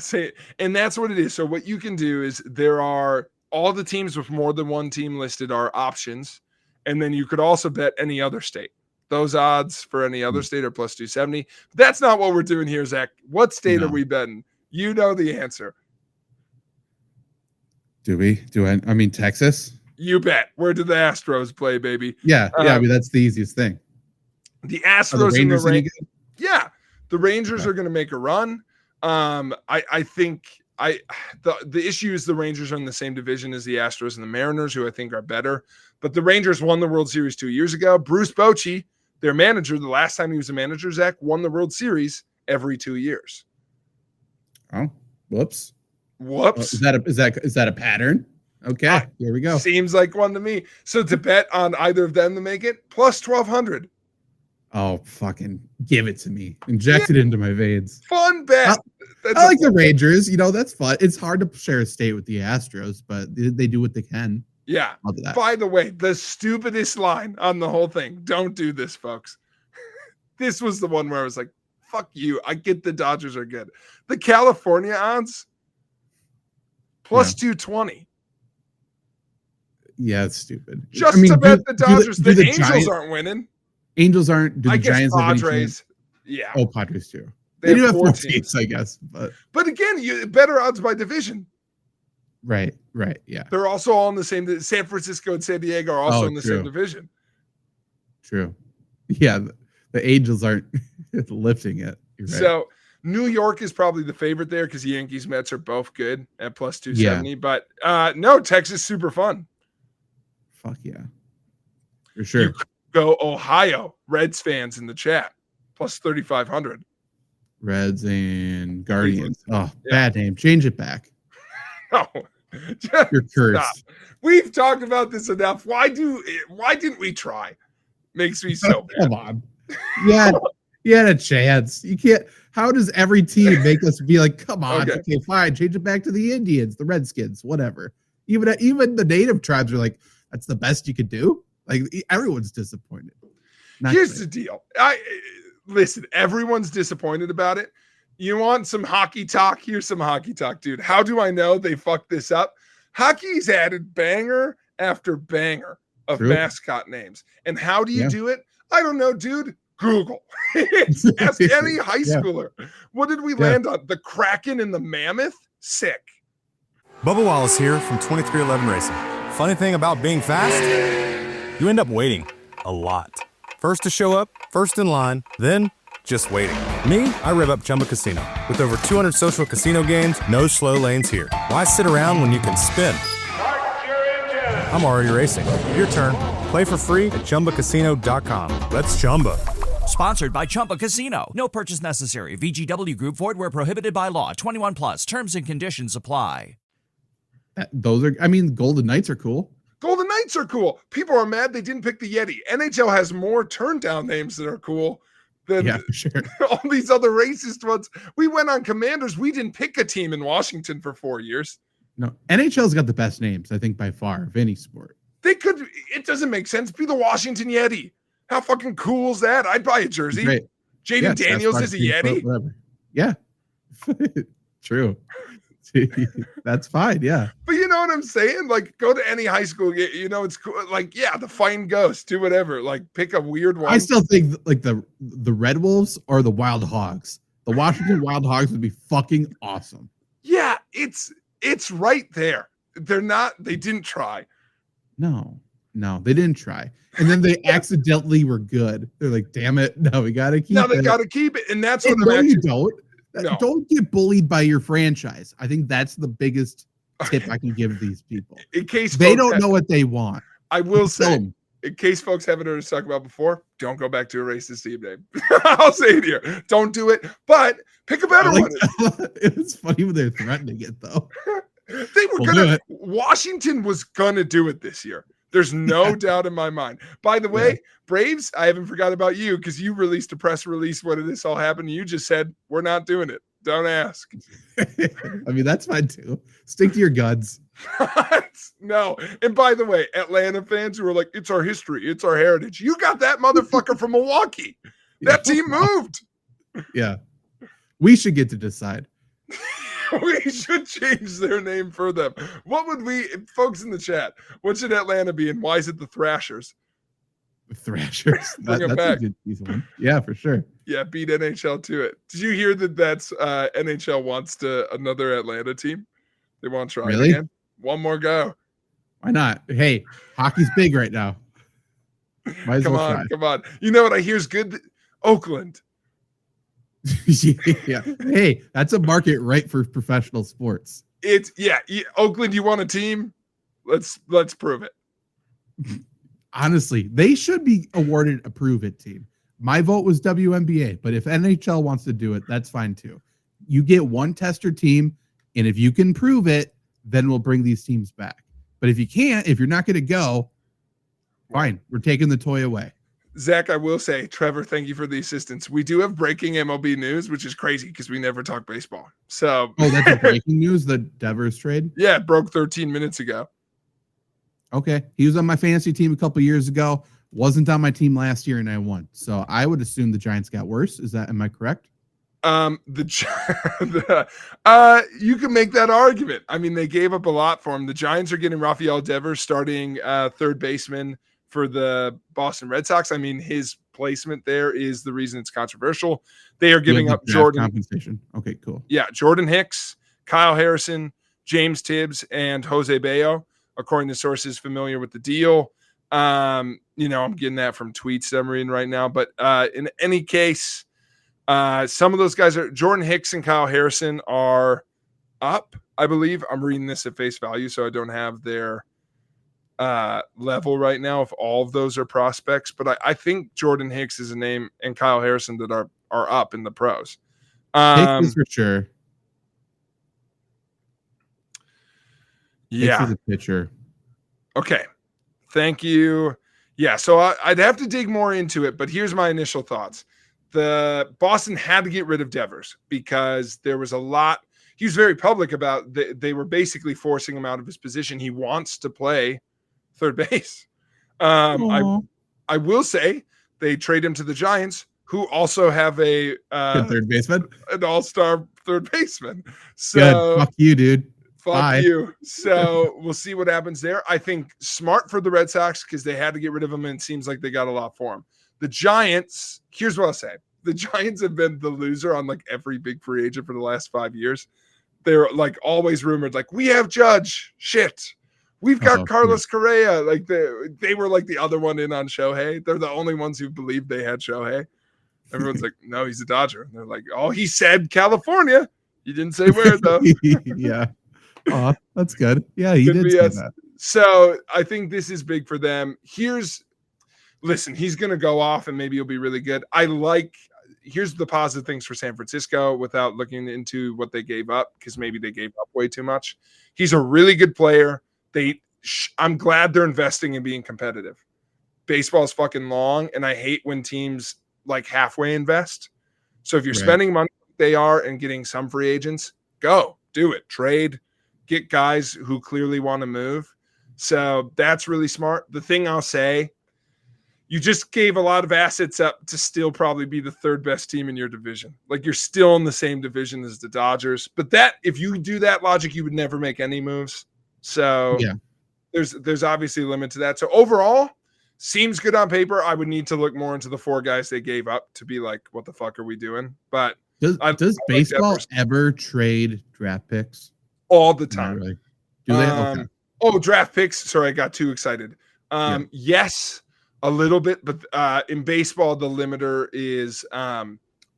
And that's what it is. So what you can do is there are all the teams with more than one team listed are options. And then you could also bet any other state. Those odds for any other state are plus 270. But that's not what we're doing here, Zach. What state are we betting? You know the answer. Do we? I mean, Texas? You bet. Where do the Astros play, baby? Yeah. I mean, that's the easiest thing. The Astros and the Rangers. Yeah. The Rangers are going to make a run. I think the issue is the Rangers are in the same division as the Astros and the Mariners, who I think are better. But the Rangers won the World Series 2 years ago. Bruce Bochy, their manager, the last time he was a manager, Zach, won the World Series every 2 years. Oh, whoops. Whoops. Is that a pattern? Okay, here we go. Seems like one to me. So to bet on either of them to make it, plus 1,200. Oh, fucking give it to me. Inject it into my veins. Fun bet. I like the Rangers. That's fun. It's hard to share a state with the Astros, but they do what they can. Yeah. By the way, the stupidest line on the whole thing. Don't do this, folks. This was the one where I was like, fuck you. I get the Dodgers are good. The California odds, plus 220. Yeah, it's stupid. Just to bet the Dodgers. The Angels aren't winning. Angels aren't. Do the I guess Giants Padres. Yeah. Oh, Padres too. They do have 4 4 teams, teams, I guess. But again, you better odds by division. Right. Yeah. They're also all in the same. San Francisco and San Diego are also in the same division. True. Yeah, the Angels aren't lifting it. Right. So New York is probably the favorite there because Yankees, Mets are both good at plus 270. Yeah. But no, Texas super fun. Fuck yeah. For sure. You go Ohio, Reds fans in the chat, plus 3,500. Reds and Guardians. Oh, bad name. Change it back. No. You're cursed. Stop. We've talked about this enough. Why didn't we try? Makes me so bad. Come on. You had a chance. You can't. How does every team make us be like, come on, okay, fine, change it back to the Indians, the Redskins, whatever. Even the native tribes are like, that's the best you could do. Like everyone's disappointed. Here's the deal. Listen, everyone's disappointed about it. You want some hockey talk? Here's some hockey talk, dude. How do I know they fucked this up? Hockey's added banger after banger of mascot names. And how do you do it? I don't know, dude. Google. Ask any high schooler. What did we land on? The Kraken and the Mammoth? Sick. Bubba Wallace here from 2311 Racing. Funny thing about being fast, you end up waiting a lot. First to show up, first in line, then just waiting. Me, I rev up Chumba Casino. With over 200 social casino games, no slow lanes here. Why sit around when you can spin? I'm already racing. Your turn. Play for free at ChumbaCasino.com. Let's Chumba. Sponsored by Chumba Casino. No purchase necessary. VGW Group. Void where prohibited by law. 21 plus. Terms and conditions apply. Golden Knights are cool. Golden Knights are cool. People are mad they didn't pick the Yeti. NHL has more turn down names that are cool than for sure. all these other racist ones. We went on Commanders. We didn't pick a team in Washington for 4 years. No, NHL's got the best names, I think, by far of any sport. They could. It doesn't make sense. Be the Washington Yeti. How fucking cool is that? I'd buy a jersey. Right. Jaden Daniels is a Yeti. Whatever. Yeah. True. That's fine. Yeah. But you know what I'm saying? Like, go to any high school. It's cool. Like, the Fine Ghost. Do whatever. Like, pick a weird one. I still think like the Red Wolves or the Wild Hogs. The Washington Wild Hogs would be fucking awesome. Yeah, it's right there. They didn't try. No, they didn't try. And then they accidentally were good. They're like, damn it. No, we got to keep it. No, they got to keep it. And that's what you don't. No. Don't get bullied by your franchise. I think that's the biggest tip I can give these people. In case they don't know what they want. I will say, in case folks haven't heard us talk about before, don't go back to a racist team name. I'll say it here. Don't do it, but pick a better one. It was funny when they were threatening it, though. They were Washington was gonna do it this year. There's no doubt in my mind. By the way, Braves, I haven't forgot about you because you released a press release when this all happened. You just said, we're not doing it. Don't ask. I mean, that's fine too. Stick to your guns. No. And by the way, Atlanta fans who are like, it's our history, it's our heritage. You got that motherfucker from Milwaukee. That team moved. Yeah. We should get to decide. We should change their name for them. What would we, folks in the chat, what should Atlanta be and why is it the Thrashers? The Thrashers. Bring them that's back. a good season. Yeah, for sure. Yeah, beat NHL to it. Did you hear that's NHL wants another Atlanta team? They want to try again. One more go. Why not? Hey, hockey's big right now. Might as Come well on, try. come on. You know what I hear is good? Oakland. Yeah. Hey, that's a market right for professional sports. It's Oakland, you want a team? Let's prove it. Honestly, they should be awarded a prove it team. My vote was WNBA, but if NHL wants to do it, that's fine too. You get one tester team, and if you can prove it, then we'll bring these teams back. But if you can't, if you're not going to go, fine, we're taking the toy away. Zach, I will say, Trevor, thank you for the assistance. We do have breaking MLB news, which is crazy because we never talk baseball. So, that's a breaking news, the Devers trade? Yeah, it broke 13 minutes ago. Okay. He was on my fantasy team a couple years ago, wasn't on my team last year, and I won. So I would assume the Giants got worse. Am I correct? You can make that argument. I mean, they gave up a lot for him. The Giants are getting Rafael Devers starting third baseman for the Boston Red Sox. I mean, his placement there is the reason it's controversial. They are giving up Jordan compensation. Okay, cool. Yeah, Jordan Hicks, Kyle Harrison, James Tibbs, and Jose Bayo, according to sources familiar with the deal. I'm getting that from tweets that I'm reading right now. But in any case, some of those guys are Jordan Hicks and Kyle Harrison are up, I believe. I'm reading this at face value, so I don't have their level right now if all of those are prospects, but I think Jordan Hicks is a name and Kyle Harrison that are up in the pros. Hicks is for sure. Yeah. Hicks is a pitcher. Okay. Thank you. Yeah. So I'd have to dig more into it, but here's my initial thoughts. The Boston had to get rid of Devers because there was a lot. He was very public about they were basically forcing him out of his position. He wants to play third base. I will say they trade him to the Giants, who also have a third baseman, an all-star third baseman. So good. Fuck you, dude. Fuck Bye. you. So we'll see what happens there. I think smart for the Red Sox because they had to get rid of him, and it seems like they got a lot for him. The Giants, here's what I'll say. The Giants have been the loser on like every big free agent for the last 5 years. They're like always rumored, like, we have Judge. Shit. We've got Carlos Correa. Like they were like the other one in on Shohei. They're the only ones who believed they had Shohei. Everyone's like, no, he's a Dodger. And they're like, oh, he said California. You didn't say where though. Yeah. Oh, that's good. Yeah, he did say that. So I think this is big for them. Listen, he's going to go off and maybe he'll be really good. Here's the positive things for San Francisco without looking into what they gave up because maybe they gave up way too much. He's a really good player. I'm glad they're investing in being competitive. Baseball's fucking long, and I hate when teams like halfway invest. So if you're spending money like they are and getting some free agents, go do it. Trade, get guys who clearly want to move. So that's really smart. The thing I'll say, you just gave a lot of assets up to still probably be the third best team in your division. Like you're still in the same division as the Dodgers. But if you do that logic, you would never make any moves. So yeah, there's obviously a limit to that. So overall, seems good on paper. I would need to look more into the 4 guys they gave up to be like, what the fuck are we doing? But does baseball ever trade draft picks? All the time. Really. Do they? Okay. Oh, draft picks. Sorry, I got too excited. Yes, a little bit, but in baseball, the limiter is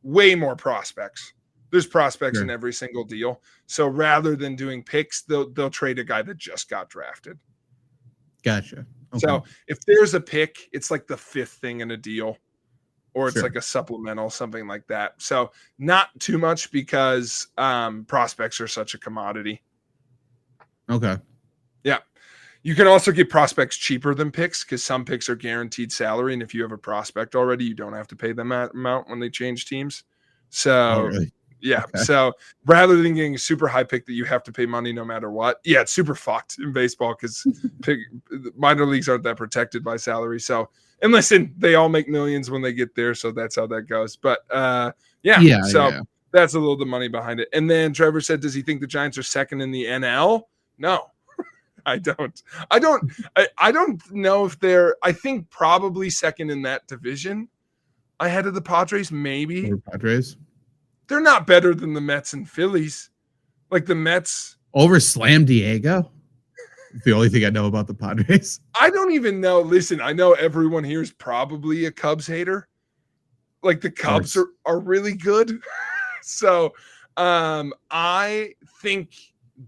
way more prospects. There's prospects in every single deal. So rather than doing picks, they'll trade a guy that just got drafted. Gotcha. So if there's a pick, it's like the fifth thing in a deal, or it's Sure. like a supplemental, something like that. So not too much because prospects are such a commodity. Okay. Yeah. You can also get prospects cheaper than picks because some picks are guaranteed salary. And if you have a prospect already, you don't have to pay them that amount when they change teams. So, really? yeah. Okay. So rather than getting a super high pick that you have to pay money no matter what, yeah, it's super fucked in baseball because minor leagues aren't that protected by salary. So, and listen, they all make millions when they get there. So that's how that goes. But yeah. So that's a little the money behind it. And then Trevor said, does he think the Giants are second in the NL? No. I don't know if they're, I think probably second in that division ahead of the Padres, maybe. Padres? They're not better than the Mets and Phillies. Like the Mets. Over Slam Diego? The only thing I know about the Padres. I don't even know. Listen, I know everyone here is probably a Cubs hater. Like the Cubs are really good. So I think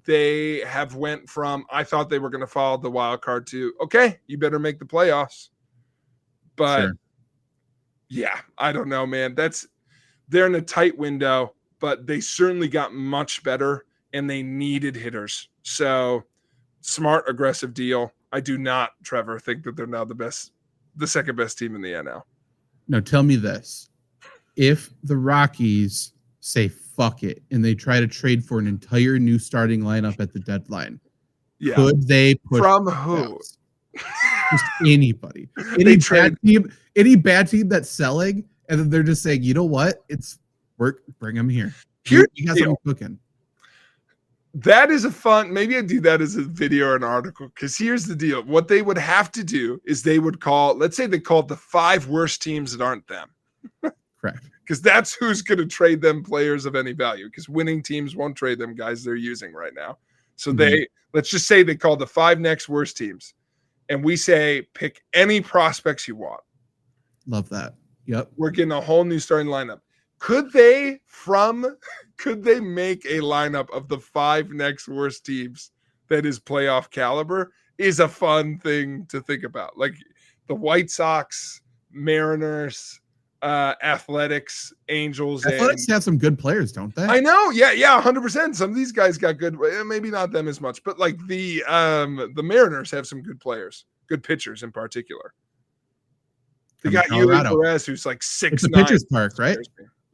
they have went from, I thought they were going to follow the wild card to, okay, you better make the playoffs. But yeah, I don't know, man. They're in a tight window, but they certainly got much better and they needed hitters. So smart, aggressive deal. I do not, Trevor, think that they're now the second best team in the NL. No, tell me this. If the Rockies say fuck it and they try to trade for an entire new starting lineup at the deadline, could they push from who? Just anybody. Any bad team that's selling, and then they're just saying, you know what? It's work, bring them here. You got something cooking. That is a fun, maybe I do that as a video or an article, because here's the deal. What they would have to do is they would call, let's say they called the 5 worst teams that aren't them. Correct. Because that's who's going to trade them players of any value, because winning teams won't trade them guys they're using right now. So let's just say they call the 5 next worst teams, and we say pick any prospects you want. Love that. Yep. We're getting a whole new starting lineup. Could they make a lineup of the 5 next worst teams that is playoff caliber? Is a fun thing to think about. Like the White Sox, Mariners, Athletics, Angels. Athletics have some good players, don't they? I know. Yeah, 100%. Some of these guys got good, maybe not them as much, but like the Mariners have some good players, good pitchers in particular. They got Yuli Perez, who's like 6'9". It's a pitcher's park, right?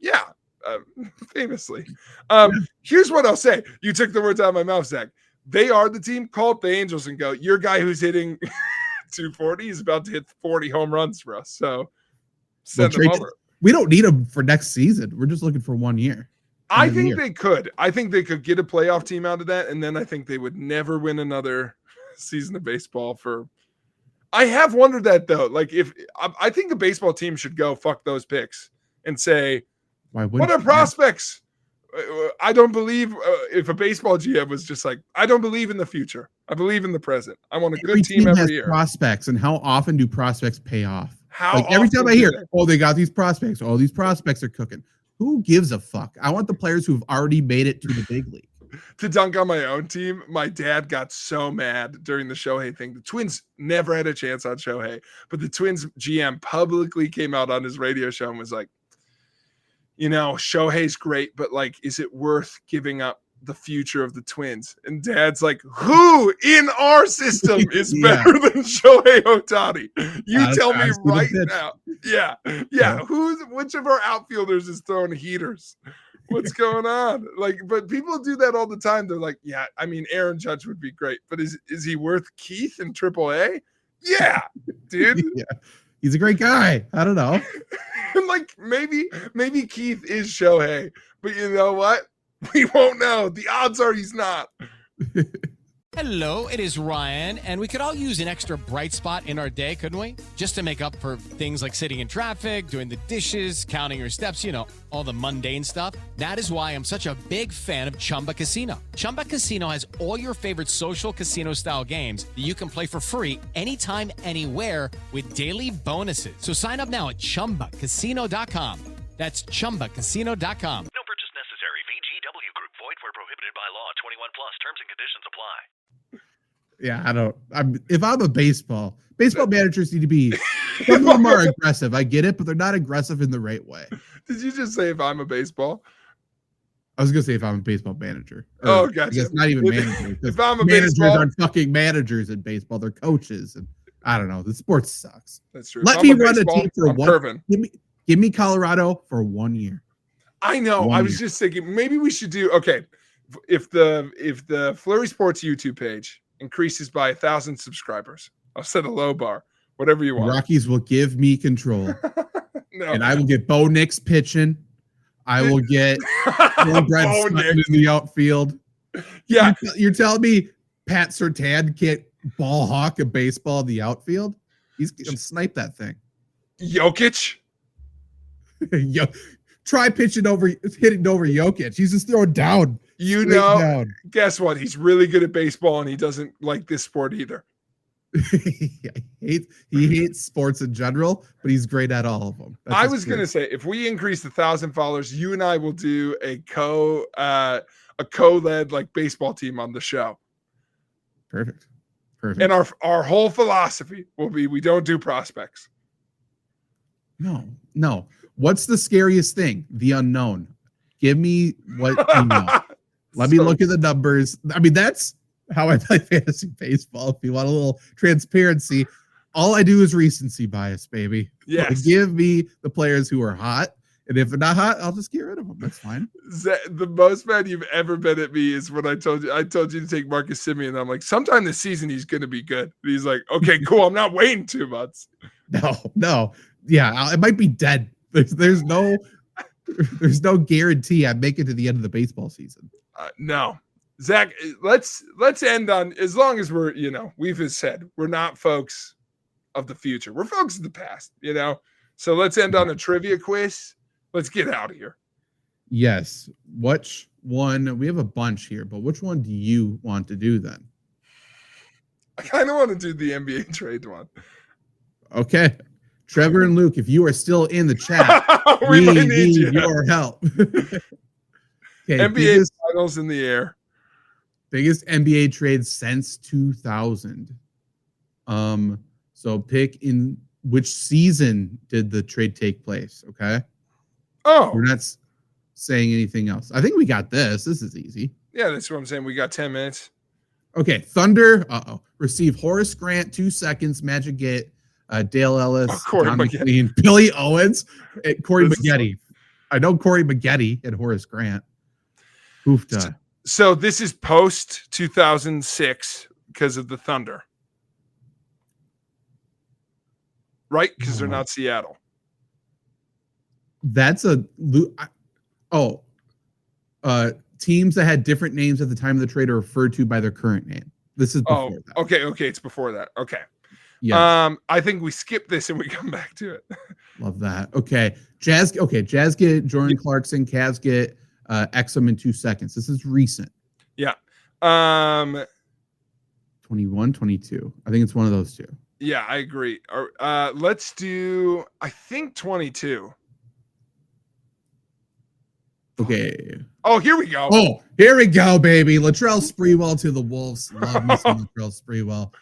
Yeah, famously. Here's what I'll say. You took the words out of my mouth, Zach. They are the team. Call up the Angels and go, your guy who's hitting 240 is about to hit 40 home runs for us. So send them over. We don't need them for next season. We're just looking for 1 year. I think they could. I think they could get a playoff team out of that, and then I think they would never win another season of baseball for. I have wondered that though. Like if I think a baseball team should go fuck those picks and say, what are prospects? I don't believe if a baseball GM was just like, I don't believe in the future. I believe in the present. I want a good team every year. Prospects, and how often do prospects pay off? Every time I hear, they got these prospects. Oh, these prospects are cooking. Who gives a fuck? I want the players who've already made it to the big league. To dunk on my own team, my dad got so mad during the Shohei thing. The Twins never had a chance on Shohei, but the Twins GM publicly came out on his radio show and was like, you know, Shohei's great, but like, is it worth giving up the future of the Twins? And Dad's like, who in our system is better than Shohei Ohtani? You tell me right now. Yeah. Which of our outfielders is throwing heaters? What's going on? Like, but people do that all the time. They're like, yeah, I mean, Aaron Judge would be great, but is he worth Keith in AAA? Yeah, dude. Yeah. He's a great guy. I don't know. Like maybe Keith is Shohei, but you know what? We won't know. The odds are he's not. Hello, it is Ryan, and we could all use an extra bright spot in our day, couldn't we? Just to make up for things like sitting in traffic, doing the dishes, counting your steps, you know, all the mundane stuff. That is why I'm such a big fan of Chumba Casino. Chumba Casino has all your favorite social casino-style games that you can play for free anytime, anywhere with daily bonuses. So sign up now at ChumbaCasino.com. That's ChumbaCasino.com. No purchase necessary. VGW Group. Void where prohibited by law. 21 plus. Terms and conditions apply. Yeah, if I'm a baseball managers need to be some of them are aggressive. I get it, but they're not aggressive in the right way. Did you just say if I'm a baseball? I was gonna say if I'm a baseball manager. Oh, gotcha. I guess not even manager. If I'm a managers baseball, aren't fucking managers in baseball. They're coaches, and I don't know. The sport sucks. That's true. Let me run a team for one. Give me Colorado for 1 year. I know. I was just thinking maybe we should do if the Flurry Sports YouTube page increases by 1,000 subscribers, I'll set a low bar. Whatever you want. Rockies will give me control. No. And I will get Bo Nix pitching. I will get Brad Sutton in the outfield. Yeah. You're telling me Pat Surtain can't ball hawk a baseball in the outfield? He's going to snipe that thing. Jokic? Try hitting over Jokic. He's just throwing down. Guess what? He's really good at baseball, and he doesn't like this sport either. He hates sports in general, but he's great at all of them. I was going to say, if we increase 1,000 followers, you and I will do a co-led like baseball team on the show. Perfect. And our whole philosophy will be we don't do prospects. No. What's the scariest thing? The unknown. Give me what you know. Let me look at the numbers. I mean, that's how I play fantasy baseball. If you want a little transparency, all I do is recency bias, baby. Yes. Give me the players who are hot. And if they're not hot, I'll just get rid of them. That's fine. The most mad you've ever been at me is when I told you to take Marcus Semien. I'm like, sometime this season he's going to be good. And he's like, okay, cool. I'm not waiting 2 months. No. Yeah, it might be dead. There's no guarantee I'd make it to the end of the baseball season. No. Zach, let's end on, as long as we're, we've said we're not folks of the future. We're folks of the past, So let's end on a trivia quiz. Let's get out of here. Yes. Which one? We have a bunch here, but which one do you want to do then? I kind of want to do the NBA trade one. Okay. Trevor and Luke, if you are still in the chat, we might need your help. Okay, NBA finals in the air. Biggest NBA trade since 2000. So pick in which season did the trade take place, okay? Oh. We're not saying anything else. I think we got this. This is easy. Yeah, that's what I'm saying. We got 10 minutes. Okay, Thunder, receive Horace Grant, 2 seconds, Magic get Dale Ellis, John McLean, Billy Owens, and Corey Maggette. I know Corey Maggette and Horace Grant. Hoofda. So this is post 2006 because of the Thunder. Right? Because they're not Seattle. That's teams that had different names at the time of the trade are referred to by their current name. This is before that. Okay, it's before that. Okay. Yes. I think we skip this and we come back to it. Love that. Okay. Jazz get Jordan Clarkson, Cavs get Exum in 2 seconds. This is recent. Yeah. 21, 22. I think it's one of those two. Yeah, I agree. Let's do, I think 22. Okay. Oh, here we go. Oh, here we go, baby. Latrell Sprewell to the Wolves. Love me some Latrell Sprewell.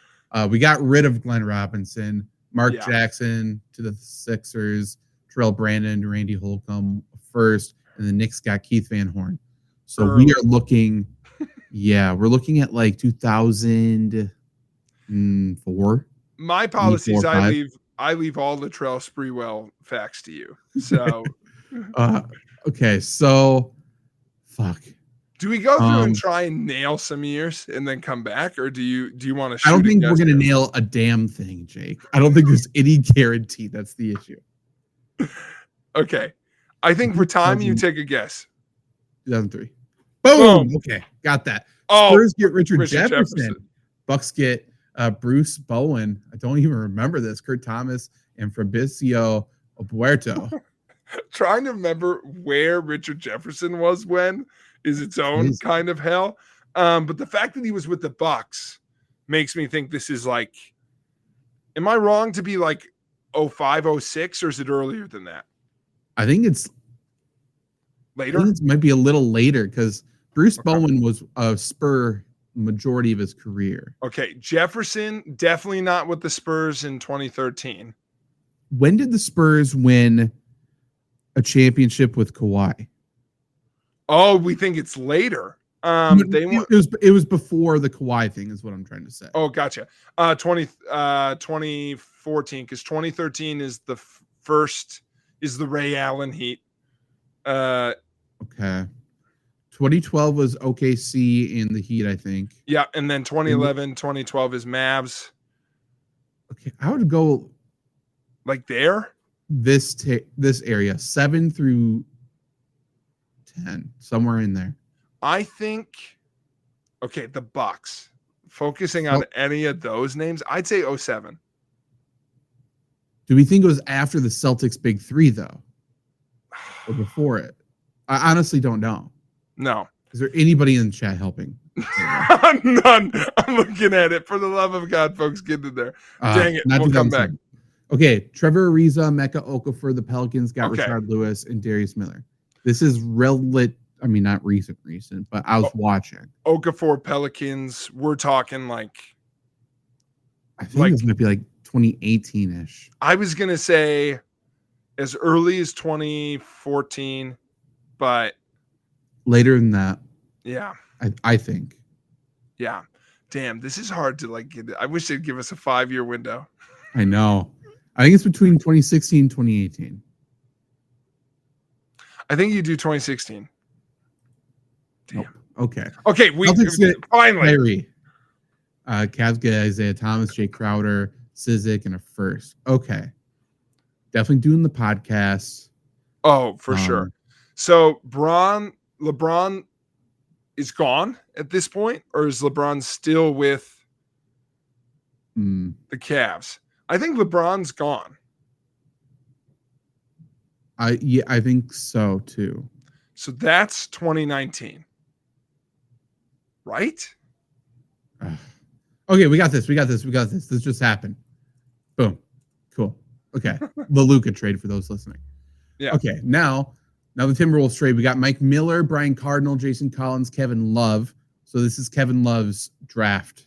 We got rid of Glenn Robinson. Mark Jackson to the Sixers. Terrell Brandon, Randy Holcomb first. And the Knicks got Keith Van Horn. So we are looking, we're looking at like 2004. My policies, I leave all Latrell Sprewell facts to you. So okay, so fuck. Do we go through and try and nail some years and then come back, or do you want to shoot? I don't think we're gonna nail a damn thing, Jake. I don't think there's any guarantee. That's the issue. Okay. I think for time you take a guess. 2003. Boom. Okay, got that. Spurs get Richard Jefferson. Bucks get Bruce Bowen. I don't even remember this. Kurt Thomas and Fabricio Puerto. Trying to remember where Richard Jefferson was when is its own kind of hell. But the fact that he was with the Bucks makes me think this is like, am I wrong to be like 05, 06, or is it earlier than that? I think it's later. I think it might be a little later because Bruce Bowen was a Spur majority of his career. Okay, Jefferson, definitely not with the Spurs in 2013. When did the Spurs win a championship with Kawhi? Oh, we think it's later. It was before the Kawhi thing, is what I'm trying to say. Oh, gotcha. 2014, because 2013 is the first is the Ray Allen Heat. Okay. 2012 was OKC in the Heat, I think. Yeah, and then 2011, 2012 is Mavs. Okay, I would go like there. This area, 7 through 10, somewhere in there. I think. Okay, the Bucks. Focusing on any of those names, I'd say 07. Do we think it was after the Celtics Big Three though, or before it? I honestly don't know. No. Is there anybody in the chat helping? None. I'm looking at it. For the love of God, folks, get in there. Dang it. We'll come back. Okay. Trevor Ariza, Mecca Okafor, the Pelicans got Rashard Lewis and Darius Miller. This is not recent, but I was watching. Okafor Pelicans, we're talking like. I think this might be like 2018-ish. I was going to say as early as 2014, but. Later than that. Yeah. I think. Yeah. Damn, this is hard to get. I wish they'd give us a 5-year window. I know. I think it's between 2016 and 2018. I think you do 2016. Damn. Nope. Okay. Okay, we finally. Cavs get Isaiah Thomas, Jay Crowder, Sizik, and a first. Okay. Definitely doing the podcast. Oh, for sure. So LeBron is gone at this point, or is LeBron still with the Cavs? I think LeBron's gone. I think so too. So that's 2019. Right? Okay, we got this. This just happened. Boom. Cool. Okay. The Luka trade for those listening. Yeah. Okay. Now the Timberwolves trade. We got Mike Miller, Brian Cardinal, Jason Collins, Kevin Love. So this is Kevin Love's draft.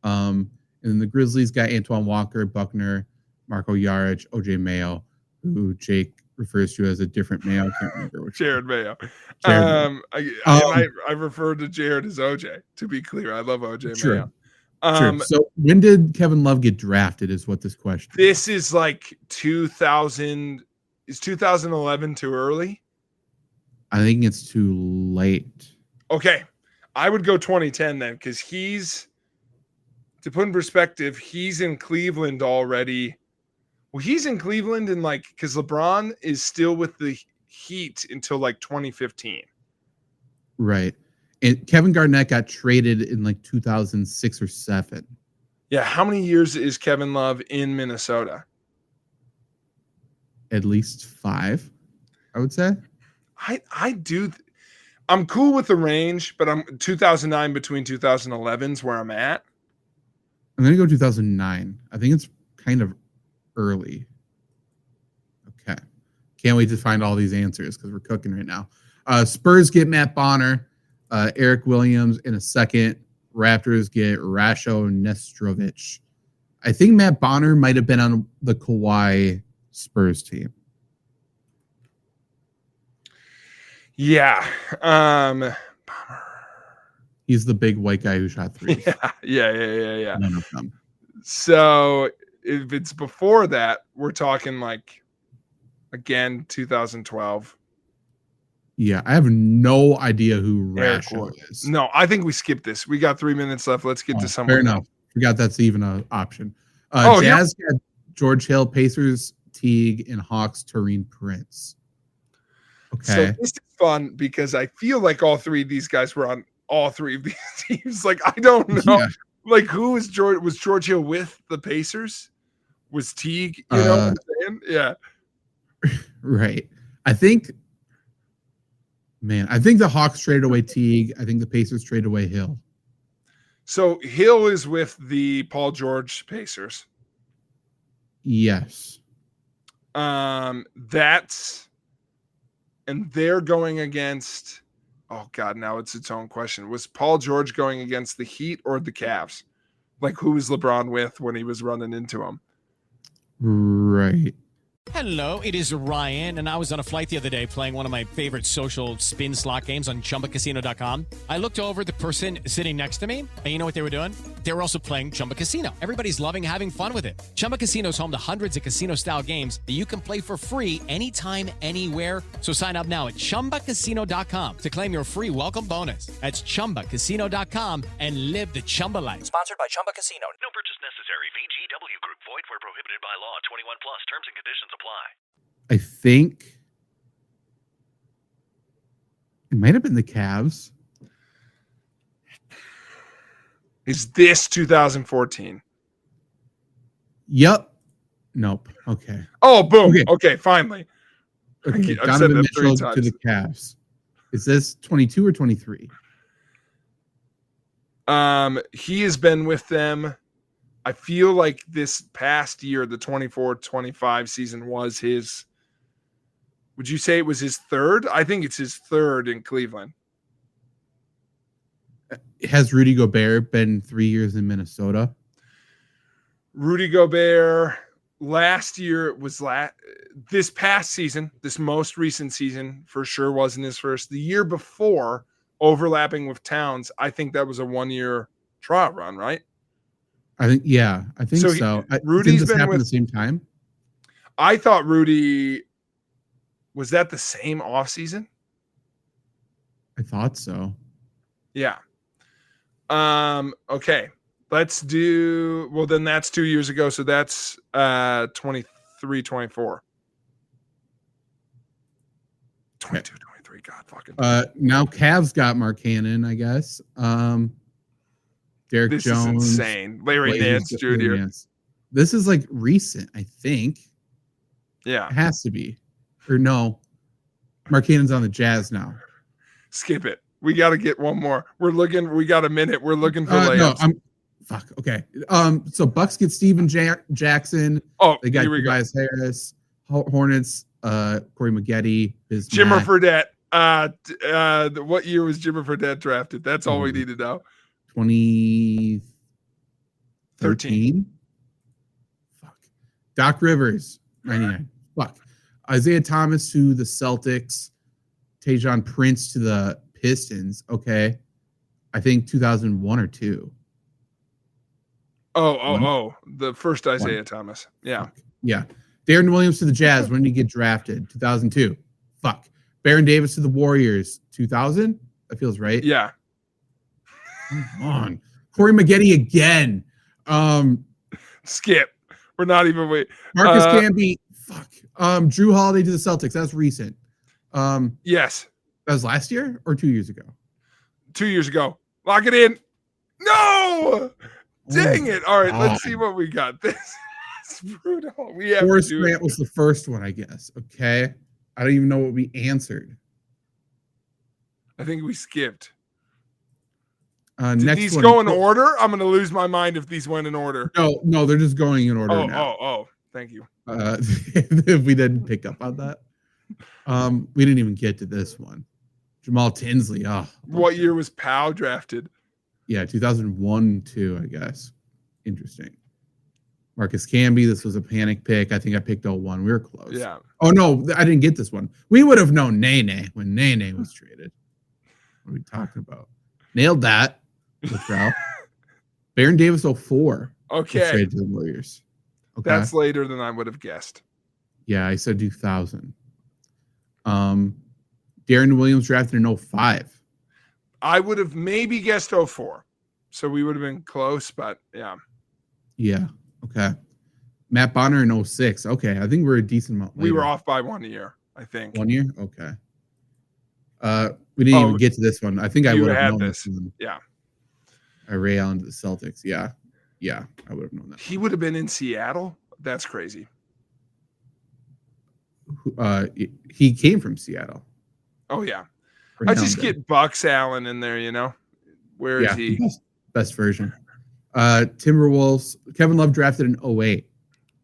And then the Grizzlies got Antoine Walker, Buckner, Marco Jaric, OJ Mayo, who Jake refers to as a different Mayo. I can't remember which. Jared Mayo. I refer to Jared as OJ, to be clear. I love OJ Mayo. Sure. So when did Kevin Love get drafted is what this question is. This is like 2000. Is 2011 too early? I think it's too late. Okay. I would go 2010 then, because to put in perspective, he's in Cleveland already. Well, he's in Cleveland and because LeBron is still with the Heat until 2015. Right. And Kevin Garnett got traded in 2006 or 7. Yeah. How many years is Kevin Love in Minnesota? At least 5, I would say. I do. I'm cool with the range, but I'm 2009 between 2011s where I'm at. I'm going to go 2009. I think it's kind of early. Okay. Can't wait to find all these answers because we're cooking right now. Spurs get Matt Bonner, Eric Williams in a second. Raptors get Rasho Nestrovic. I think Matt Bonner might have been on the Kawhi Spurs team. Yeah. He's the big white guy who shot 3s. Yeah. None of them. So if it's before that, we're talking again 2012. Yeah, I have no idea who Rasho is. No, I think we skipped this. We got 3 minutes left. Let's get to someone. Fair enough. Forgot that's even an option. Jazz got George Hill, Pacers Teague, and Hawks Taurean Prince. Okay. So this is fun because I feel like all 3 of these guys were on all 3 of these teams. I don't know. Yeah. Who was George? Was George Hill with the Pacers? Was Teague? You know what I'm saying? Yeah. Right. I think the Hawks traded away Teague. I think the Pacers traded away Hill. So Hill is with the Paul George Pacers. Yes. And they're going against Oh God, now it's its own question. Was Paul George going against the Heat or the Cavs? Like, who was LeBron with when he was running into him? Right. Hello, it is Ryan, and I was on a flight the other day playing one of my favorite social spin slot games on ChumbaCasino.com. I looked over at the person sitting next to me, and you know what they were doing? They were also playing Chumba Casino. Everybody's loving having fun with it. Chumba Casino is home to hundreds of casino-style games that you can play for free anytime, anywhere. So sign up now at ChumbaCasino.com to claim your free welcome bonus. That's ChumbaCasino.com and live the Chumba life. Sponsored by Chumba Casino. No purchase necessary. VGW Group. Void where prohibited by law. 21 plus. Terms and conditions apply. I think it might have been the Cavs. Is this 2014? Yep. Nope. Okay. Oh, boom. Okay, finally. Okay. I've said Donovan that 3 Mitchell to times. the Cavs. Is this 22 or 23? He has been with them. I feel like this past year, the 24-25 season was his. Would you say it was his third? I think it's his third in Cleveland. Has Rudy Gobert been 3 years in Minnesota? Rudy Gobert last year was this past season, this most recent season for sure wasn't his first. The year before, overlapping with Towns, I think that was a 1-year trial run, right? I think so. Rudy's Didn't this been happen with at the same time. I thought Rudy was that the same offseason? I thought so. Yeah. Okay. Let's do then that's 2 years ago. So that's 23, 24. 22, 23. God fucking. Now Cavs got Mark Cannon, I guess. Derek This Jones. is insane. Larry Nance Jr. This is like recent, I think. Yeah. It has to be. Or no. Mark Cannon's on the Jazz now. Skip it. We got to get one more. We got a minute. We're looking for layups. Fuck. Okay. So Bucks get Steven Jackson. Oh, they got here we go. Tobias Harris. Hornets, Corey Maggette. Jimmer Fredette. What year was Jimmer Fredette drafted? That's all we need to know. 2013. Fuck. Doc Rivers, 99. Fuck. Isaiah Thomas to the Celtics. Tajon Prince to the Pistons. Okay. I think 2001 or 2. The first Isaiah Thomas. Yeah. Fuck. Yeah. Darren Williams to the Jazz. When did he get drafted? 2002. Fuck. Baron Davis to the Warriors. 2000? That feels right. Yeah. Come on. Corey Maggette again. Skip. We're not even waiting. Marcus Camby. Fuck. Drew Holiday to the Celtics. That's recent. Yes. That was last year or 2 years ago? 2 years ago. Lock it in. No! Dang it. All right, let's see what we got. This is brutal. We have Forrest to do Grant was the first one, I guess. Okay. I don't even know what we answered. I think we skipped. Next Did these one. go in order? I'm going to lose my mind if these went in order. No, they're just going in order now. Oh, thank you. If we didn't pick up on that. We didn't even get to this one. Jamal Tinsley. What year was Powell drafted? Yeah, 2001, 2, I guess. Interesting. Marcus Camby, this was a panic pick. I think I picked 01. We were close. Yeah. Oh, no, I didn't get this one. We would have known Nene when Nene was traded. What are we talking about? Nailed that. Baron Davis, 04. Okay. Traded to the Warriors. Okay. That's later than I would have guessed. Yeah, I said 2000. Darren Williams drafted in 05. I would have maybe guessed 04. So we would have been close, but yeah. Yeah. Okay. Matt Bonner in 06. Okay. I think we're a decent amount later. We were off by 1 year, I think. 1 year? Okay. We didn't even get to this one. I think I would have known this one. Yeah. Ray Allen to the Celtics. Yeah. Yeah. I would have known that. He would have been in Seattle? That's crazy. He came from Seattle. Oh, yeah. I just get Bucks Allen in there, you know? Where is he? Best version. Timberwolves. Kevin Love drafted in 08.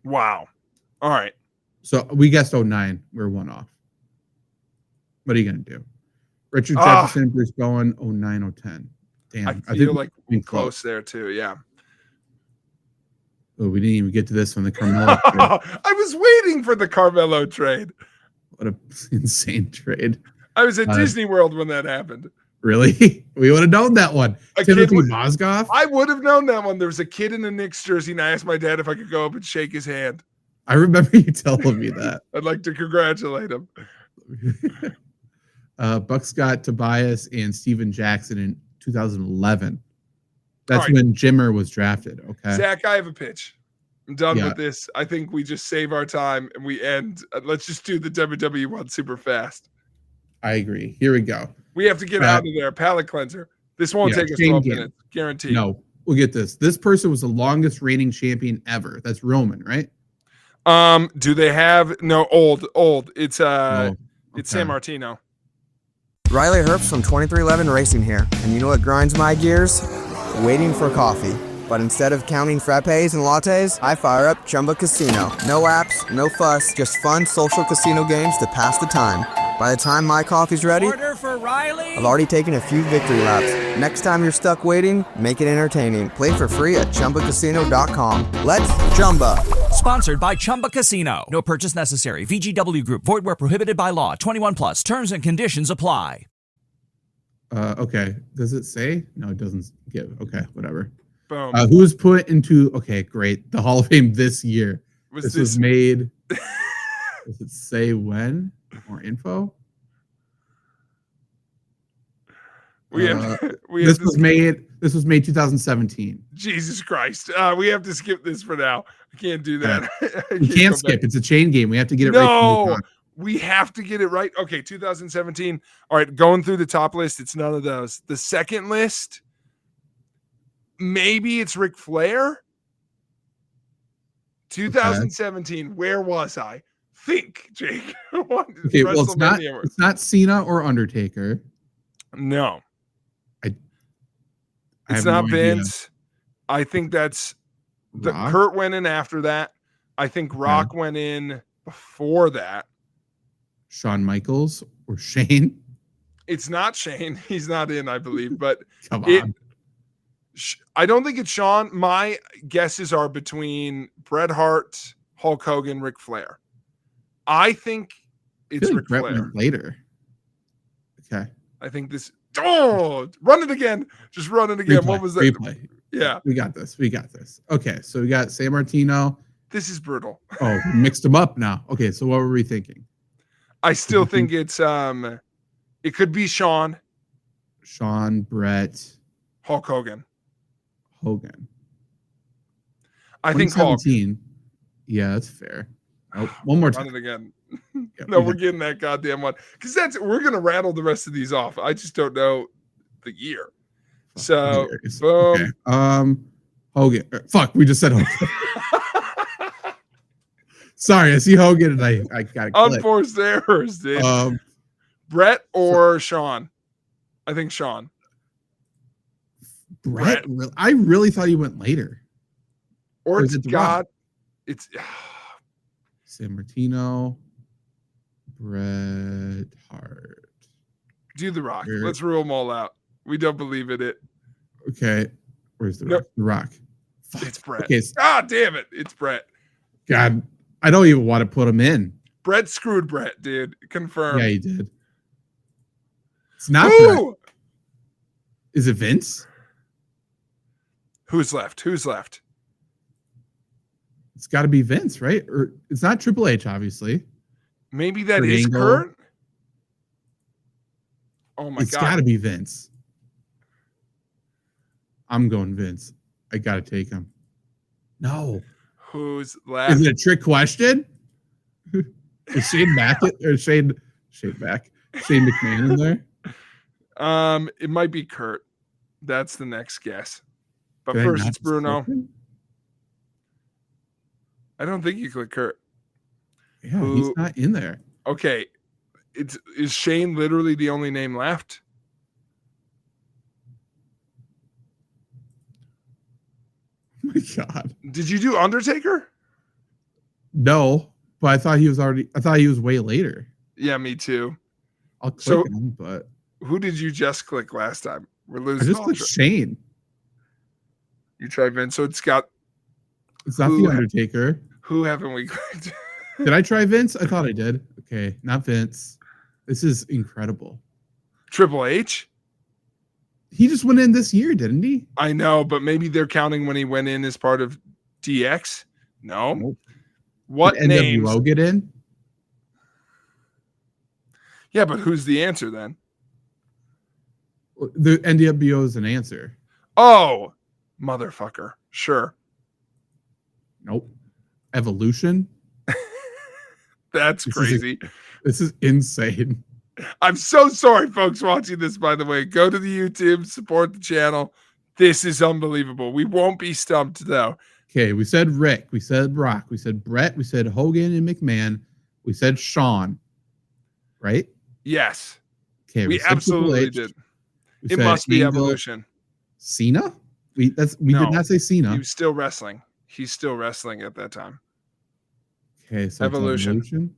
Wow. All right. So we guessed 09. We're one off. What are you going to do? Richard Jefferson, Bruce Bowen, 09, 010. Damn. I feel like we're close there too. Yeah. Oh, we didn't even get to this one. The Carmelo trade. I was waiting for the Carmelo trade. What a insane trade. I was at Disney World when that happened. Really? We would have known that one. Timothy Mozgov? I would have known that one. There was a kid in a Knicks jersey, and I asked my dad if I could go up and shake his hand. I remember you telling me that. I'd like to congratulate him. Bucks got Tobias and Steven Jackson in 2011. That's when Jimmer was drafted. Okay. Zach, I have a pitch. I'm done with this. I think we just save our time and we end. Let's just do the WWE one super fast. I agree. Here we go. We have to get out of there. Palate cleanser. This won't take us 12 minutes. Guaranteed. No, we'll get this. This person was the longest reigning champion ever. That's Roman, right? Do they have old? It's it's San Martino. Riley Herbst from 2311 Racing here, and you know what grinds my gears? Waiting for coffee. But instead of counting frappes and lattes, I fire up Chumba Casino. No apps, no fuss, just fun social casino games to pass the time. By the time my coffee's ready, Order for Riley. I've already taken a few victory laps. Next time you're stuck waiting, make it entertaining. Play for free at ChumbaCasino.com. Let's Chumba. Sponsored by Chumba Casino. No purchase necessary. VGW Group. Void where prohibited by law. 21 plus. Terms and conditions apply. Okay. Does it say? No, it doesn't give. Okay, whatever. Boom. Who's put into? Okay, great. The Hall of Fame this year. This was made. Does it say when? More info. This was made 2017. Jesus Christ. We have to skip this for now. I can't do that. We can't skip. It's a chain game. We have to get it right. No, we have to get it right. Okay, 2017. All right, going through the top list, it's none of those. The second list, maybe it's Ric Flair. 2017, where was I? Think, Jake. Okay, well, it's not Cena or Undertaker. No. It's not Vince. I think that's Kurt went in after that. I think Rock went in before that. Shawn Michaels or Shane? It's not Shane. He's not in, I believe. But come on. I don't think it's Shawn. My guesses are between Bret Hart, Hulk Hogan, Ric Flair. I think it's Ric Flair. Went later. Okay. I think this. Oh, run it again. Just run it again. What was that? Replay. Yeah. We got this. Okay. So we got San Martino. This is brutal. Oh, we mixed them up now. Okay. So what were we thinking? I still think it's it could be Shawn, Bret, Hulk Hogan. I think Hulk. Yeah, that's fair. Oh, one more time. Run it again. We're getting that goddamn one because we're gonna rattle the rest of these off. I just don't know the year. So boom. Okay. Hogan. Fuck, we just said Hogan. Sorry, I see Hogan and I got it. Unforced errors, dude. Bret or Shawn? I think Shawn. Bret. I really thought he went later. Or it's God. It's San Martino, Bret Hart. Do the Rock. Let's rule them all out. We don't believe in it. Okay. Where's the Rock? The Rock. Fuck. It's Bret. Okay. God damn it. It's Bret. God, I don't even want to put him in. Bret screwed Bret, dude. Confirmed. Yeah, he did. It's not Bret. Is it Vince? Who's left? It's got to be Vince, right? Or it's not Triple H, obviously. Maybe that is Kurt. Oh my God! It's got to be Vince. I'm going Vince. I got to take him. No. Who's left? Is it a trick question? Is Shane back or Shane McMahon in there? It might be Kurt. That's the next guess. But first, it's Bruno. I don't think you click Kurt. Yeah, he's not in there. Okay. Is Shane literally the only name left? Oh my God. Did you do Undertaker? No, but I thought he was way later. Yeah, me too. I'll click him, but Who did you just click last time? We're I losing just all clicked track. Shane. You tried Vince, so it's got. It's not the Undertaker. Who haven't we clicked? Did I try Vince? I thought I did. Okay, not Vince. This is incredible. Triple H? He just went in this year, didn't he? I know, but maybe they're counting when he went in as part of DX. No. Nope. What Did names? NWO get in? Yeah, but who's the answer then? The NWO is an answer. Oh, motherfucker. Sure. Nope. Evolution? That's crazy. This is insane. I'm so sorry, folks, watching this, by the way. Go to the YouTube, support the channel. This is unbelievable. We won't be stumped, though. Okay, we said Rick. We said Brock. We said Brett. We said Hogan and McMahon. We said Shawn. Right? Yes. Okay, we said absolutely Triple H. did. We It said must be Angle. Evolution. Cena? We No. did not say Cena. He was still wrestling. He's still wrestling at that time. Okay, so Evolution. Evolution.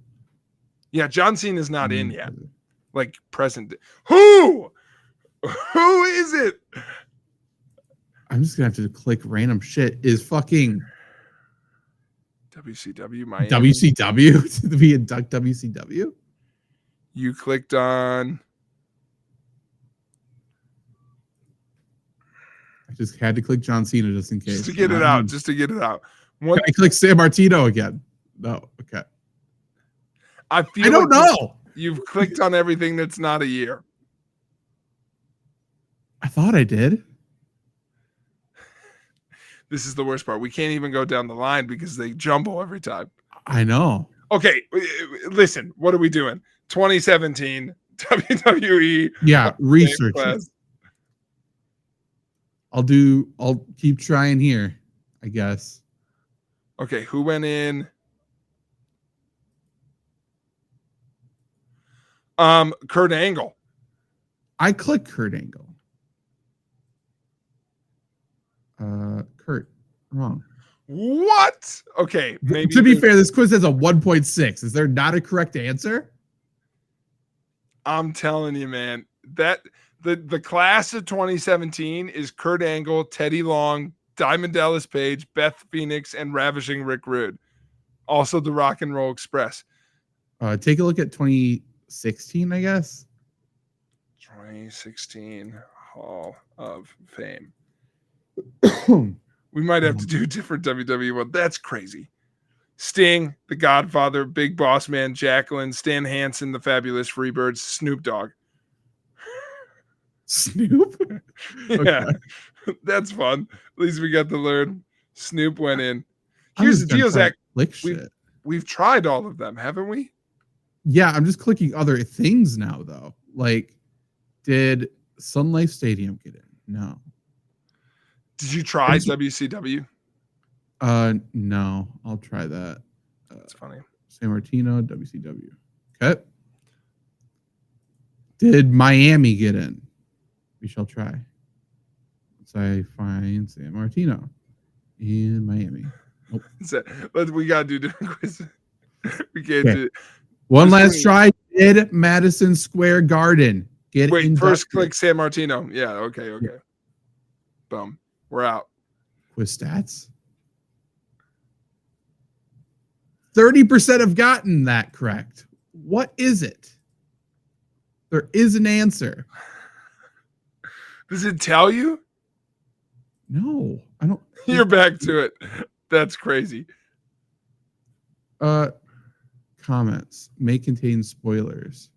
Yeah, John Cena's not in yet. Like present. Who? Who is it? I'm just gonna have to click random shit. Is fucking WCW Miami. WCW to be induct WCW? You clicked on. I just had to click John Cena just in case. Just to get it out. Just to get it out. Can I click San Martino again? No. Okay. I feel I don't know. You've clicked on everything that's not a year. I thought I did. This is the worst part. We can't even go down the line because they jumble every time. I know. Okay, listen. What are we doing? 2017 WWE. Yeah, research. Class. I'll keep trying here, I guess. Okay, who went in? Kurt Angle. I clicked Kurt Angle. Kurt, wrong. What? Okay, maybe. To be fair, this quiz has a 1.6. Is there not a correct answer? I'm telling you, man, that the class of 2017 is Kurt Angle, Teddy Long, Diamond Dallas Page, Beth Phoenix, and Ravishing Rick Rude. Also, the Rock and Roll Express. Take a look at 2016, I guess. 2016 Hall of Fame. We might have to do a different WWE one. That's crazy. Sting, The Godfather, Big Boss Man, Jacqueline, Stan Hansen, The Fabulous Freebirds, Snoop Dogg. Snoop? Yeah, that's fun. At least we got to learn. Snoop went in. Here's the deal, Zach. We've tried all of them, haven't we? Yeah, I'm just clicking other things now, though. Like, did Sun Life Stadium get in? No. Did you try WCW? No. I'll try that. That's funny. San Martino, WCW. Okay. Did Miami get in? We shall try. Once I find San Martino in Miami. Nope. We gotta do different quizzes. We can't do it. One last try. Did Madison Square Garden get in? Wait, first click San Martino. Yeah, okay. Yeah. Boom. We're out. Quiz stats. 30% have gotten that correct. What is it? There is an answer. Does it tell you? No, I don't. You're back to it. That's crazy. Comments may contain spoilers.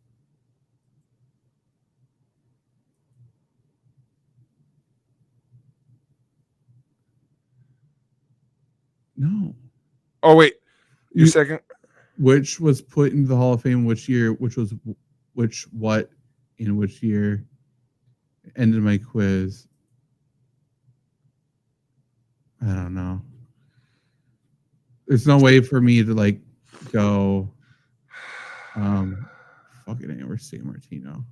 No. Oh, wait. Your second? Which was put into the Hall of Fame which year? What in which year? Ended my quiz. I don't know. There's no way for me to like go. Fucking A, where's San Martino?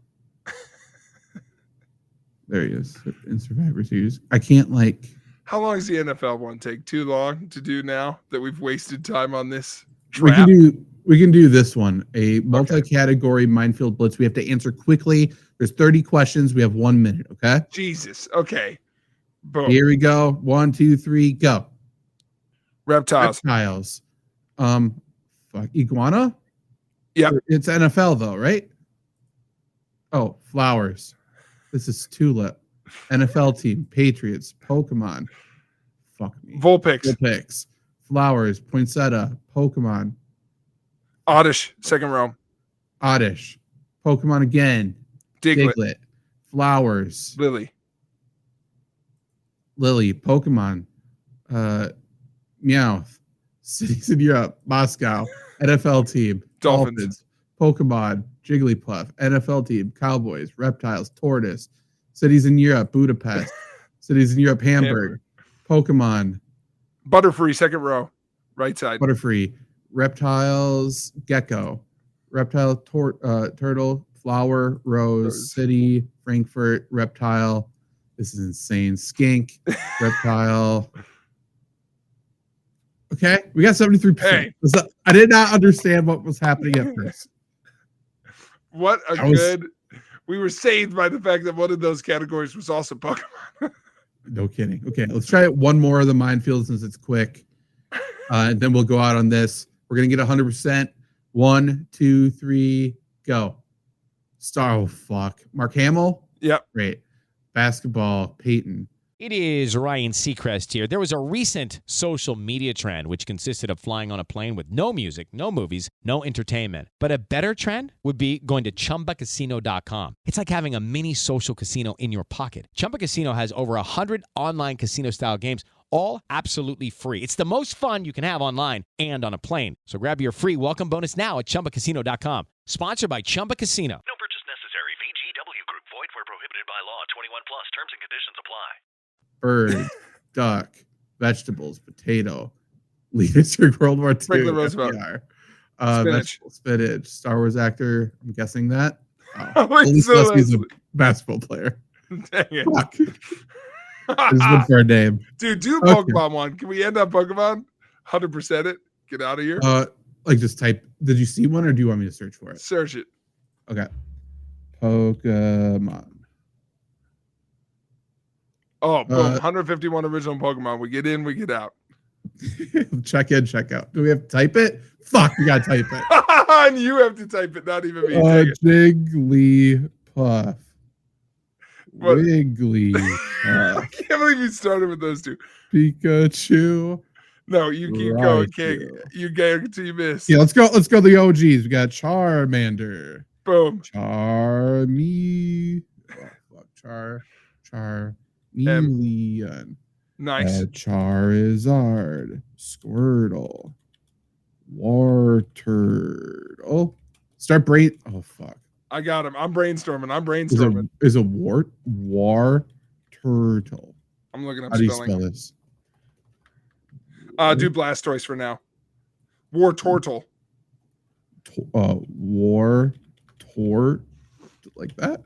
There he is in Survivor Series. I can't like. How long does the NFL one take? Too long to do now that we've wasted time on this? We Trap? can do We can do this one. A multi-category minefield blitz. We have to answer quickly. There's 30 questions. We have 1 minute. Okay. Jesus. Okay. Boom. Here we go. 1, 2, 3, go. Reptiles. Fuck. Iguana? Yeah. It's NFL though, right? Oh, flowers. This is tulip. NFL team. Patriots. Pokemon. Fuck me. Vulpix. Flowers. Poinsettia. Pokemon. Oddish. Second row. Oddish. Pokemon again. Diglett. Flowers. Lily. Pokemon. Meowth. Cities in Europe. Moscow. NFL team. Dolphins. Pokemon. Jigglypuff. NFL team. Cowboys. Reptiles. Tortoise. Cities in Europe. Budapest. Cities in Europe. Hamburg. Pokemon. Butterfree. Second row. Right side. Butterfree. Reptiles. Gecko. Reptile. Turtle. Flower. Rose. City. Frankfurt. Reptile. This is insane. Skink. Reptile. Okay, we got 73%. Hey. I did not understand what was happening at first. What a good. We were saved by the fact that one of those categories was also Pokemon. No kidding. Okay, let's try it one more of the minefield since it's quick. And then we'll go out on this. We're going to get 100%. 1, 2, 3, go. Oh, fuck. Mark Hamill? Yep. Great. Basketball, Peyton. It is Ryan Seacrest here. There was a recent social media trend which consisted of flying on a plane with no music, no movies, no entertainment. But a better trend would be going to ChumbaCasino.com. It's like having a mini social casino in your pocket. Chumba Casino has over 100 online casino-style games, all absolutely free. It's the most fun you can have online and on a plane. So grab your free welcome bonus now at ChumbaCasino.com. Sponsored by Chumba Casino. No purchase necessary. VGW Group. Void where prohibited by law. 21 plus. Terms and conditions apply. Bird, duck, vegetables, potato, leaders during World War II. Franklin Roosevelt. Spinach, Star Wars actor. I'm guessing that. Wait, He's a basketball player. Dang it. Fuck. This is good for a name. Dude, do Pokemon one. Can we end up Pokemon? 100% it. Get out of here. Like just type. Did you see one or do you want me to search for it? Search it. Okay. Pokemon. Oh, boom. 151 original Pokemon. We get in, we get out. Check in, check out. Do we have to type it? Fuck, we gotta type it. And you have to type it, not even me. Jigglypuff. Wigglypuff. I can't believe you started with those two. Pikachu. No, you keep going, King. You go until you miss. Yeah, let's go the OGs. We got Charmander. Boom. Charmeleon. Nice. Charizard. Squirtle. Wartortle. Start brain. Oh fuck. I got him. I'm brainstorming. Is a war turtle. I'm looking up How do you spelling. spell this? Do Blastoise for now. War Tortle. War tort like that.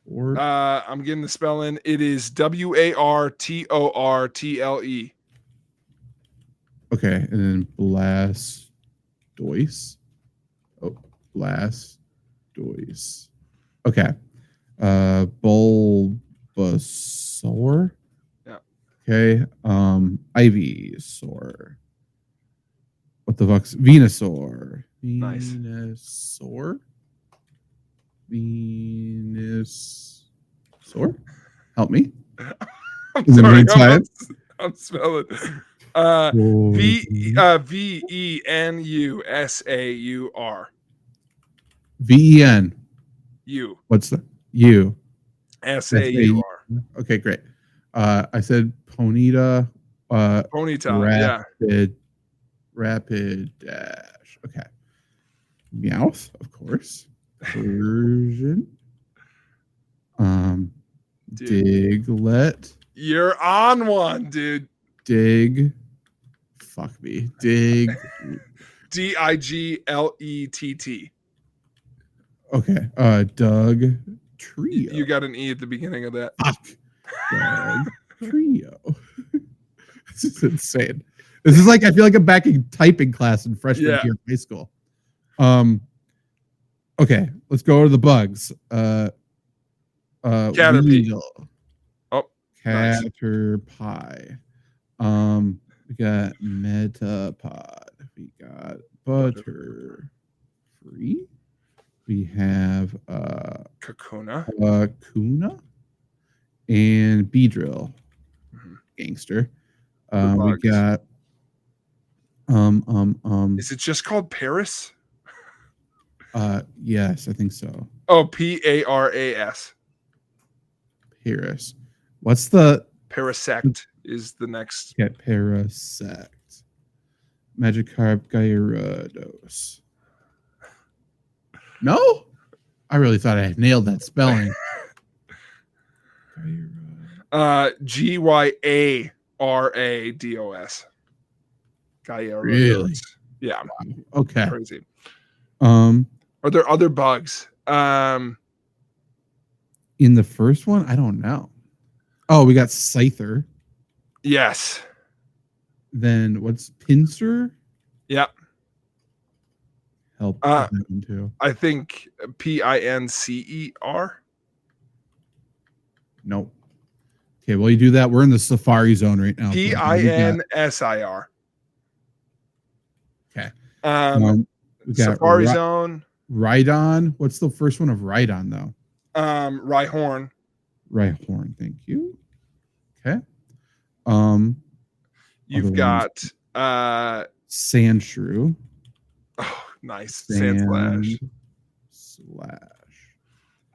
I'm getting the spelling. It is Wartortle. Okay, and then Blastoise. Oh, Blastoise. Okay. Bulbasaur. Yeah. Okay. Ivysaur. What the fuck's Venusaur? Nice. Venusaur? Help me. I'm In the sorry. meantime. I'm spelling. Venusaur. VEN. U. What's the U? SAUR. Okay, great. I said Ponyta. Ponyta. Rapid dash. Okay. Meowth, of course. Persian. Diglett. You're on one, dude. Dig. Fuck me. Dig. Diglett. Okay. Doug Trio. You got an E at the beginning of that. Fuck. Doug Trio. This is insane. This is like I feel like I'm back in typing class in freshman year of high school. Okay, let's go to the bugs. Caterpie. Weasel. Oh, nice. Caterpie. We got Metapod. We got Butterfree. We have Kakuna. Kuna and Beedrill. Gangster. We got Is it just called Paris? Yes, I think so. Oh, Paras. Paris. What's the Parasect is the next. Get Parasect. Magikarp Gyarados. No? I really thought I had nailed that spelling. Gyarados. Gyarados. Really? Yeah. Okay. Crazy. Are there other bugs? In the first one, I don't know. Oh, we got Scyther. Yes. Then what's Pinsir? Yeah. Help that one too. I think Pincer. Nope. Okay, while you do that, we're in the Safari Zone right now. Pinsir. Okay. We got Safari Zone. Rhydon. What's the first one of Rhydon though? Rhyhorn. Rhyhorn. Thank you. Okay. You've got Sandshrew. Oh, nice. Sandslash. Slash.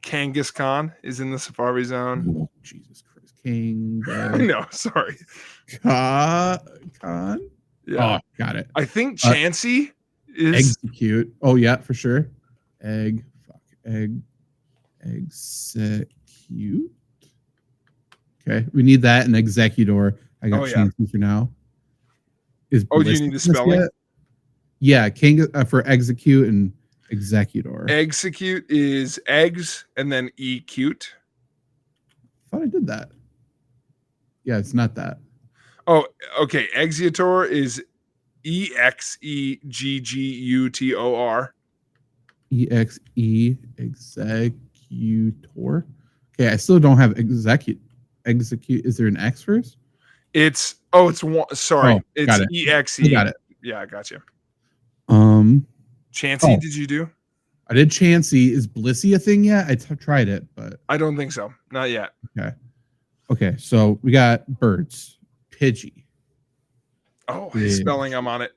Kangaskhan is in the Safari Zone. Oh, Jesus Christ. King. No, sorry. Con? Yeah. Oh, got it. I think Chansey is Execute. Oh, yeah, for sure. Execute. Okay, we need that and Executor. I got Chansey for now. Do you need the spelling? Yet? Yeah, King for Execute and Executor. Execute is eggs and then E-cute. I thought I did that. Yeah, it's not that. Oh, okay. Executor is EXEGGUTOR. EXE Executor. Okay, I still don't have Execute. Is there an X first? It's one. Sorry, it's EXE. I got it. Yeah, I got you. Chansey, Oh. did you do? I did Chansey. Is Blissey a thing yet? I tried it, but I don't think so. Not yet. Okay. So we got birds. Pidgey. Oh, his spelling. I'm on it.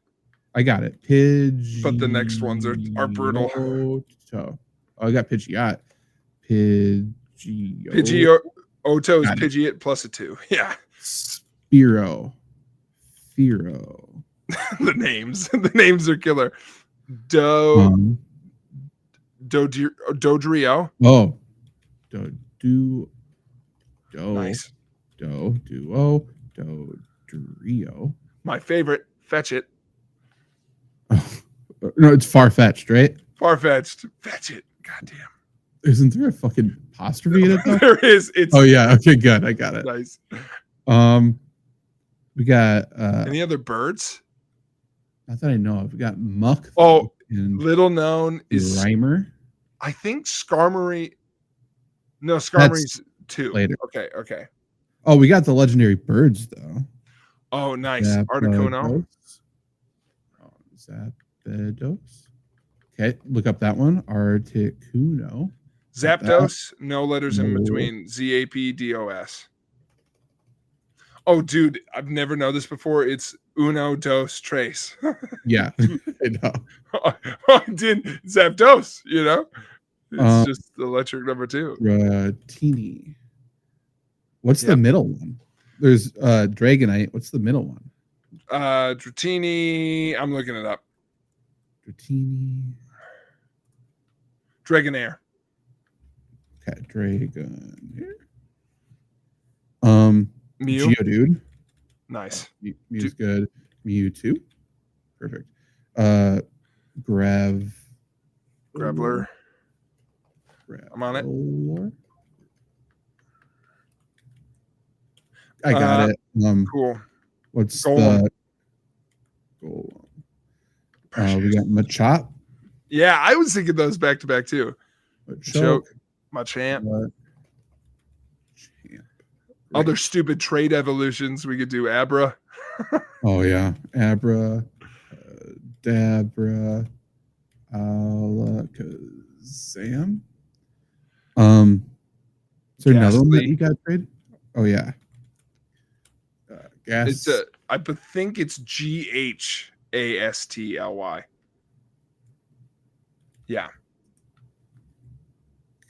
I got it. Pidgey. But the next ones are brutal. Oh, I got Pidgeot. Pidgeot. Oto is Pidgeot plus a 2. Yeah. Spearow. Fearow. The names are killer. Dodrio. Oh. Nice. Dodrio. My favorite. Fetch it. No, it's far-fetched, right? Far-fetched. Fetch it. Goddamn. Isn't there a fucking apostrophe in it though? There is. It's yeah. Okay, good. I got it. Nice. We got any other birds? Not that I know of. We got Muck. Oh, little known is Rhymer. I think Skarmory. No, Skarmory's 2. Later. Okay. Oh, we got the legendary birds though. Oh, nice. Articuno. Zapdos. Okay, look up that one. Articuno. Zapdos, no letters in between. Zapdos. Oh, dude, I've never known this before. It's uno, dos, tres. Yeah, I know. I did Zapdos, you know? It's just electric number 2. Dratini. What's the middle one? There's Dragonite. What's the middle one? Dratini. I'm looking it up. Dratini. Dragonair. Okay, Dragonair. Mew. Geodude. Nice. Mew's good. Mewtwo. Perfect. Graveler. I'm on it. I got it. Cool. What's Golem. Golem. We got Machop. Yeah, I was thinking those back to back too. Choke. Machamp. Other stupid trade evolutions. We could do Abra. Oh yeah, Abra, Dabra, Alakazam. Is there another one that you got trade? Oh yeah. Gas. I think it's GHASTLY. Yeah.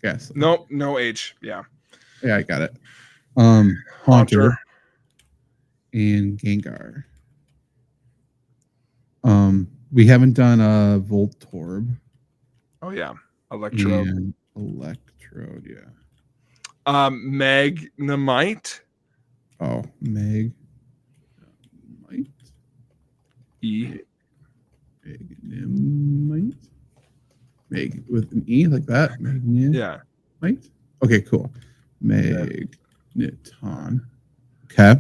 Gas. Nope, no H. Yeah. Yeah, I got it. Haunter and Gengar. We haven't done a Voltorb. Oh yeah, Electrode. And Electrode, yeah. Magnemite. Oh, Magnemite. Magnemite. Meg with an E like that. Yeah. Right. Okay, cool. Magneton. Okay.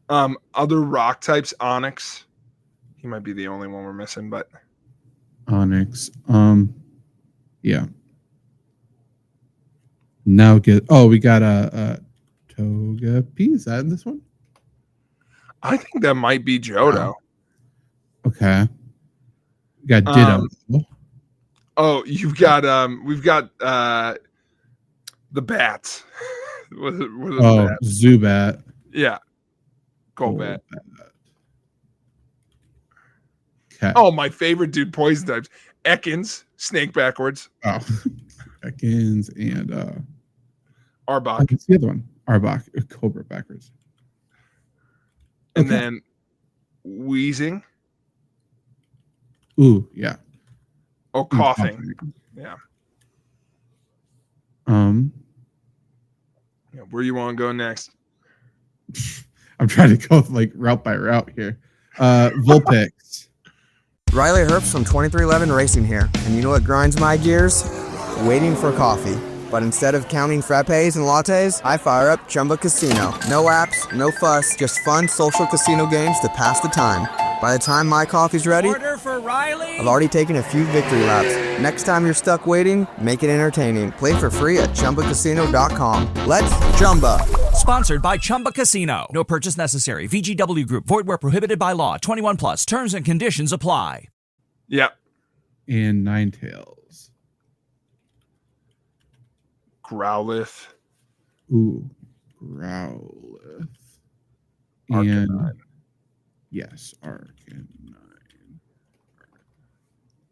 Other rock types, Onyx. He might be the only one we're missing, but Onyx. Yeah. Now we got a Togepi. Is that in this one? I think that might be Johto. Okay. We got Ditto. You've got we've got the bats. what are the bats? Zubat. Yeah. Golbat. Okay. Oh, my favorite dude, poison types. Ekans, snake backwards. Oh. Ekans and Arbok. What's the other one? Arbok. Cobra backwards. And then Wheezing. Ooh, yeah. Oh, coughing. Yeah. Where you want to go next? I'm trying to go like route by route here. Vulpix. Riley Herbst from 2311 Racing here, and you know what grinds my gears? Waiting for coffee. But instead of counting frappes and lattes, I fire up Chumba Casino. No apps, no fuss, just fun social casino games to pass the time. By the time my coffee's ready, Order for Riley. I've already taken a few victory laps. Next time you're stuck waiting, make it entertaining. Play for free at ChumbaCasino.com. Let's Chumba. Sponsored by Chumba Casino. No purchase necessary. VGW Group. Void where prohibited by law. 21 plus. Terms and conditions apply. Yeah. And Ninetales. Growlithe. Ooh, Growlithe. Arcanine. And yes, Arcanine.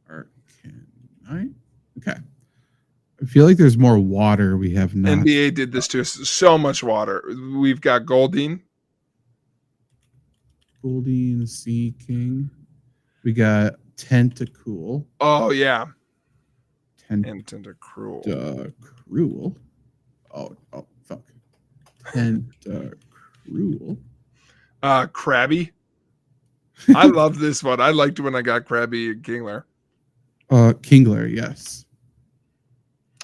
Arcanine. Okay. I feel like there's more water we have not. NBA did this to us. So much water. We've got Goldeen. Goldeen, Sea King. We got Tentacool. Oh, yeah. Tentacruel. Tentacruel. Oh, fuck. Tentacruel. Krabby. I love this one. I liked when I got Krabby and Kingler. Kingler, yes.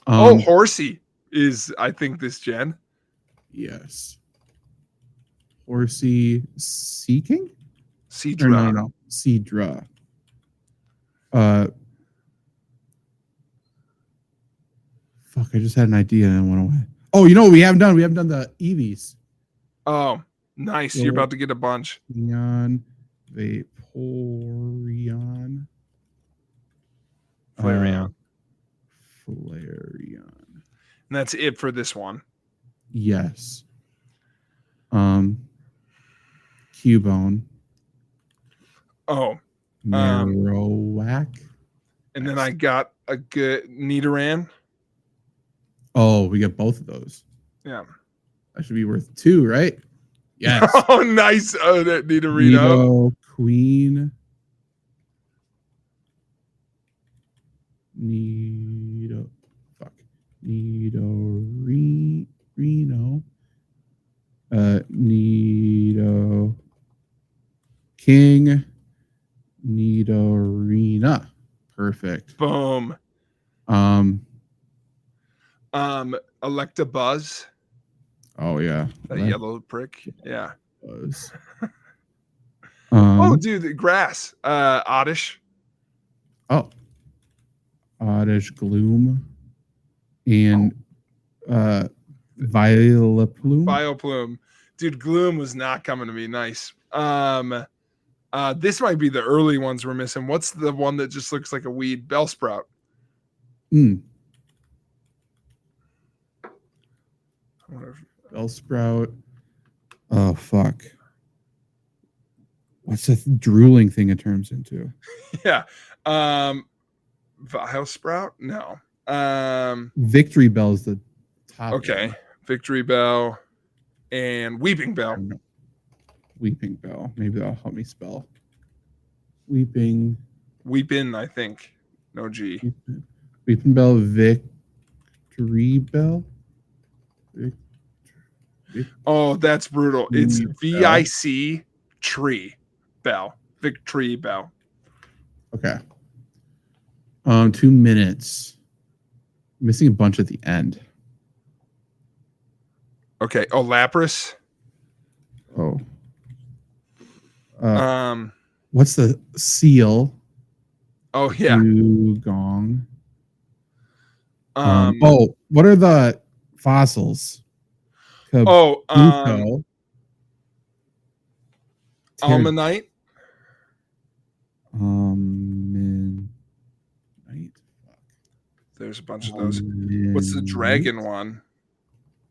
Horsey is, I think, this gen. Yes. Horsey Seeking? Seadra. No. Seadra. Fuck, I just had an idea and it went away. Oh, you know what we haven't done? We haven't done the Eevees. Oh, nice. You're about to get a bunch. Vaporeon. Flareon. Flareon. And that's it for this one. Yes. Cubone. Oh. Marowak. And then I got a good Nidoran. Oh, we got both of those. Yeah. That should be worth 2, right? Yes. Oh, nice. Oh, that Nidorino. Nido, Queen. Nido. Fuck. Reno. Nido. King. Nidorina. Perfect. Boom. Electabuzz. Oh yeah. That yellow prick. Yeah. Buzz. Oh, dude, the grass. Oddish. Oh. Oddish Gloom. And Vileplume. Vileplume. Dude, Gloom was not coming to me. Nice. This might be the early ones we're missing. What's the one that just looks like a weed? Bellsprout. Bellsprout. Oh, fuck. What's the drooling thing it turns into? Yeah. Vilepsprout? No. Victory Bell is the top. Okay. One. Victory Bell and Weeping Bell. Weeping Bell. Maybe that'll help me spell. Weeping, I think. No G. Weeping Bell, Victory Bell. Oh, that's brutal. It's VIC Tree Bell. Victory Bell. Okay. 2 minutes. Missing a bunch at the end. Okay. Oh, Lapras. Oh. What's the seal? Oh, yeah. Dugong. What are the fossils? Almanite. Almanite. There's a bunch of those. What's the dragon one?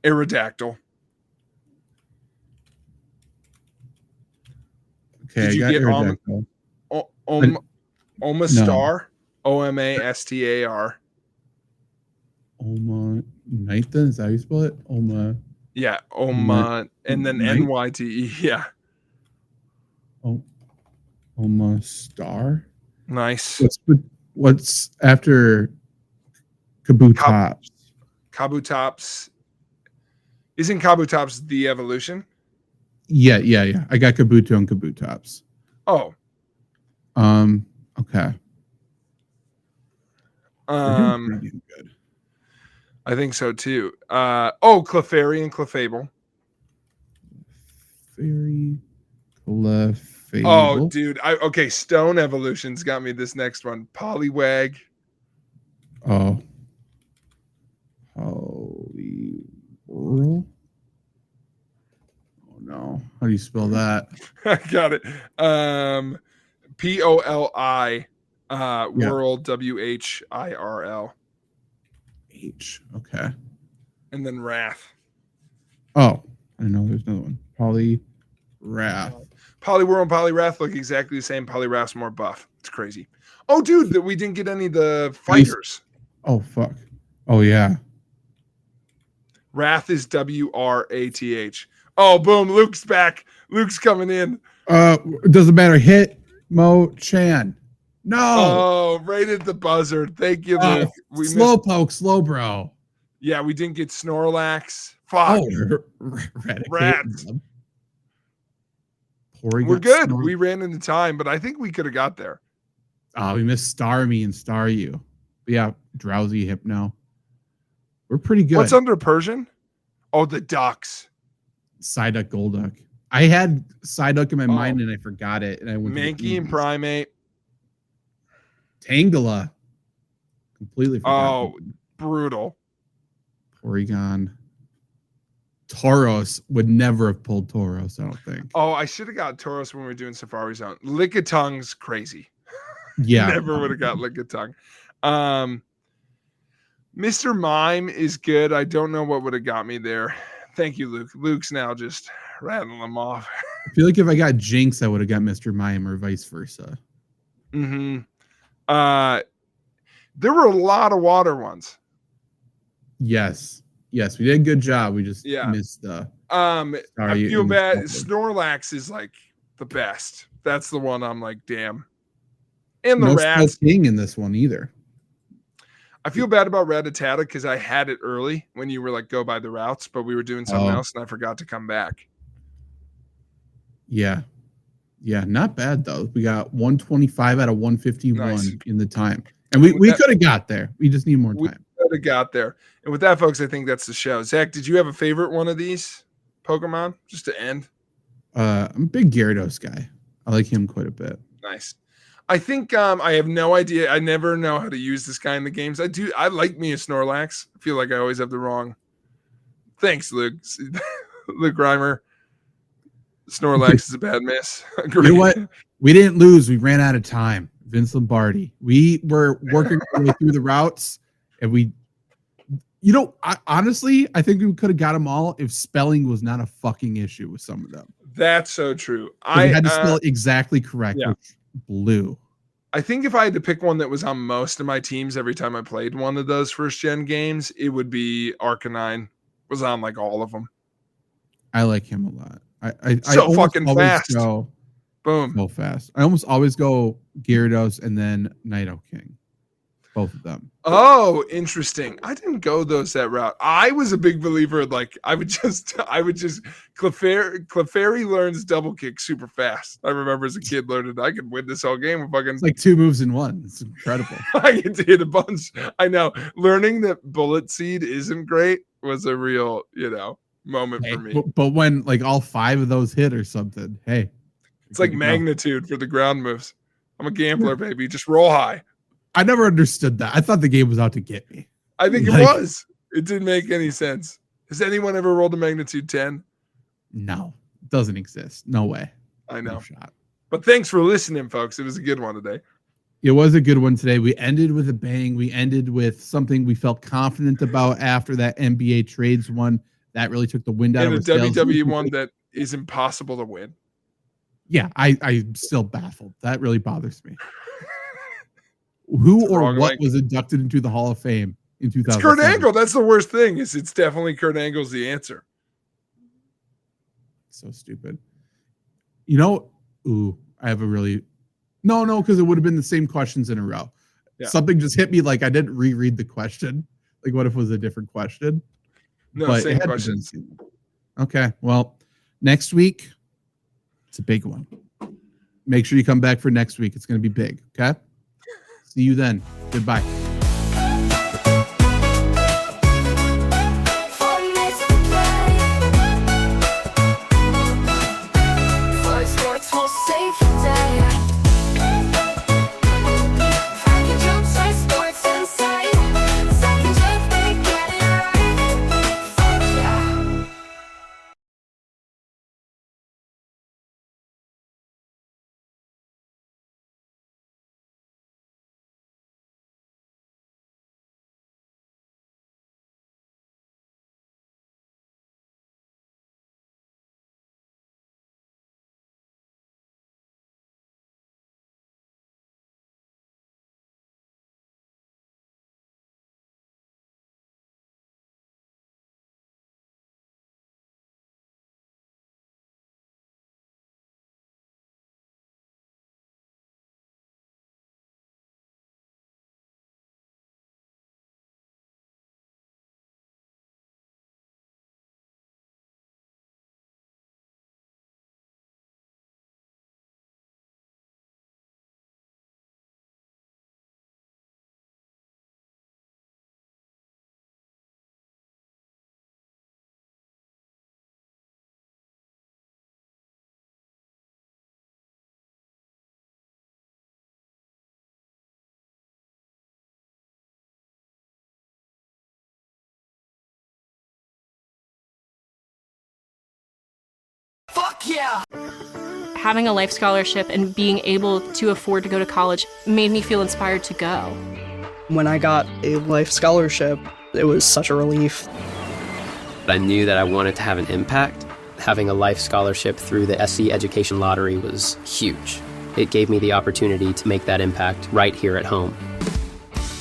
Aerodactyl. Okay, did you get Omastar? Omastar. Omanite, is that how you spell it? Yeah, Oma, and then NYTE. Yeah. Omastar. Nice. What's after Kabutops? Kabutops. Isn't Kabutops the evolution? Yeah. I got Kabuto and Kabutops. Oh. Okay. Good. I think so too. Clefairy and Clefable. Clefable. Oh, dude. Okay, Stone Evolution's got me this next one. Poliwag. Oh. Poliwhirl. Oh no. How do you spell that? I got it. Poli World WHIRL. H. Okay. And then Wrath. Oh, I know there's another one. Poliwrath. Poliwhirl and Poliwrath look exactly the same. Poliwrath's more buff. It's crazy. Oh, dude, that we didn't get any of the fighters. Oh, fuck. Oh, yeah. Wrath is WRATH. Oh, boom. Luke's back. Luke's coming in. Doesn't matter. Hit Mo-chan. No. Oh, right at the buzzer. Thank you, Luke. Slowpoke, slow bro. Yeah, we didn't get Snorlax. Fuck. Rats. We're good. We ran into time, but I think we could have got there. Oh, we missed Starmie and Staryu. But yeah, Drowsy, Hypno. We're pretty good. What's under Persian? Oh, the ducks. Psyduck, Golduck. I had Psyduck in my mind and I forgot it. And I went Mankey and Primate. Tangela. Completely forgot. Oh, brutal. Porygon. Tauros would never have pulled Tauros, I don't think. Oh, I should have got Tauros when we were doing Safari Zone. Lickitungue's crazy. Yeah. Never would have got Lickitung. Mr. Mime is good. I don't know what would have got me there. Thank you, Luke. Luke's now just rattling them off. I feel like if I got Jinx, I would have got Mr. Mime or vice versa. Mm-hmm. There were a lot of water ones. Yes, we did a good job. We just missed the. I feel bad. Snorlax is like the best. That's the one I'm like, damn. And the rats. No King in this one either. I feel bad about Rattata because I had it early when you were like, go by the routes, but we were doing something else and I forgot to come back. Yeah, not bad though. We got 125 out of 151 in the time, and we could have got there. We just need more time. We could have got there. And with that, folks, I think that's the show. Zach, did you have a favorite one of these Pokemon just to end? I'm a big Gyarados guy. I like him quite a bit. Nice. I think I have no idea. I never know how to use this guy in the games. I like me a Snorlax. I feel like I always have the wrong. Thanks, Luke. Luke Reimer. Snorlax is a bad miss. You know what? We didn't lose. We ran out of time. Vince Lombardi. We were working our way through the routes, and honestly, I think we could have got them all if spelling was not a fucking issue with some of them. That's so true. I had to spell it exactly correct, which blew. I think if I had to pick one that was on most of my teams every time I played one of those first gen games, it would be Arcanine. Was on like all of them. I like him a lot. I fucking fast. Boom. So fast. I almost always go Gyarados and then Nido King. Both of them. Oh, interesting. I didn't go that route. I was a big believer. Like I would just Clefairy learns double kick super fast. I remember as a kid learning I could win this whole game with fucking. It's like 2 moves in one. It's incredible. I get to hit a bunch. I know. Learning that Bullet Seed isn't great was a real, moment for me. But when like all 5 of those hit or something, hey. It's like magnitude for the ground moves. I'm a gambler, baby. Just roll high. I never understood that. I thought the game was out to get me. I think it was. It didn't make any sense. Has anyone ever rolled a magnitude 10? No, it doesn't exist. No way. I know. No shot. But thanks for listening, folks. It was a good one today. It was a good one today. We ended with a bang. We ended with something we felt confident about after that NBA trades one. That really took the wind out of our sails. And a WWE one that is impossible to win. Yeah, I'm still baffled. That really bothers me. Who or what was inducted into the Hall of Fame in 2000? It's Kurt Angle. That's the worst thing. It's definitely Kurt Angle's the answer. So stupid. I have a really no, because it would have been the same questions in a row. Yeah. Something just hit me like I didn't reread the question. Like, what if it was a different question? No, but same questions. Okay, well, next week it's a big one. Make sure you come back for next week. It's going to be big. Okay. See you then. Goodbye. Fuck yeah! Having a life scholarship and being able to afford to go to college made me feel inspired to go. When I got a life scholarship, it was such a relief. I knew that I wanted to have an impact. Having a life scholarship through the SC Education Lottery was huge. It gave me the opportunity to make that impact right here at home.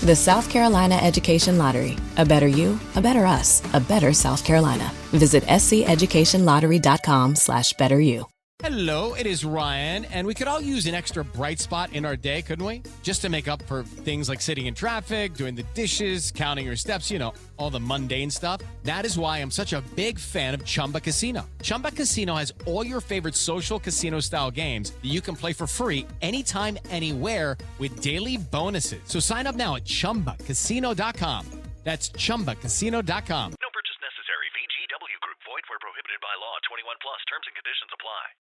The South Carolina Education Lottery. A better you, a better us, a better South Carolina. Visit sceducationlottery.com/betteryou. Hello, it is Ryan, and we could all use an extra bright spot in our day, couldn't we? Just to make up for things like sitting in traffic, doing the dishes, counting your steps, all the mundane stuff. That is why I'm such a big fan of Chumba Casino. Chumba Casino has all your favorite social casino-style games that you can play for free anytime, anywhere with daily bonuses. So sign up now at ChumbaCasino.com. That's ChumbaCasino.com.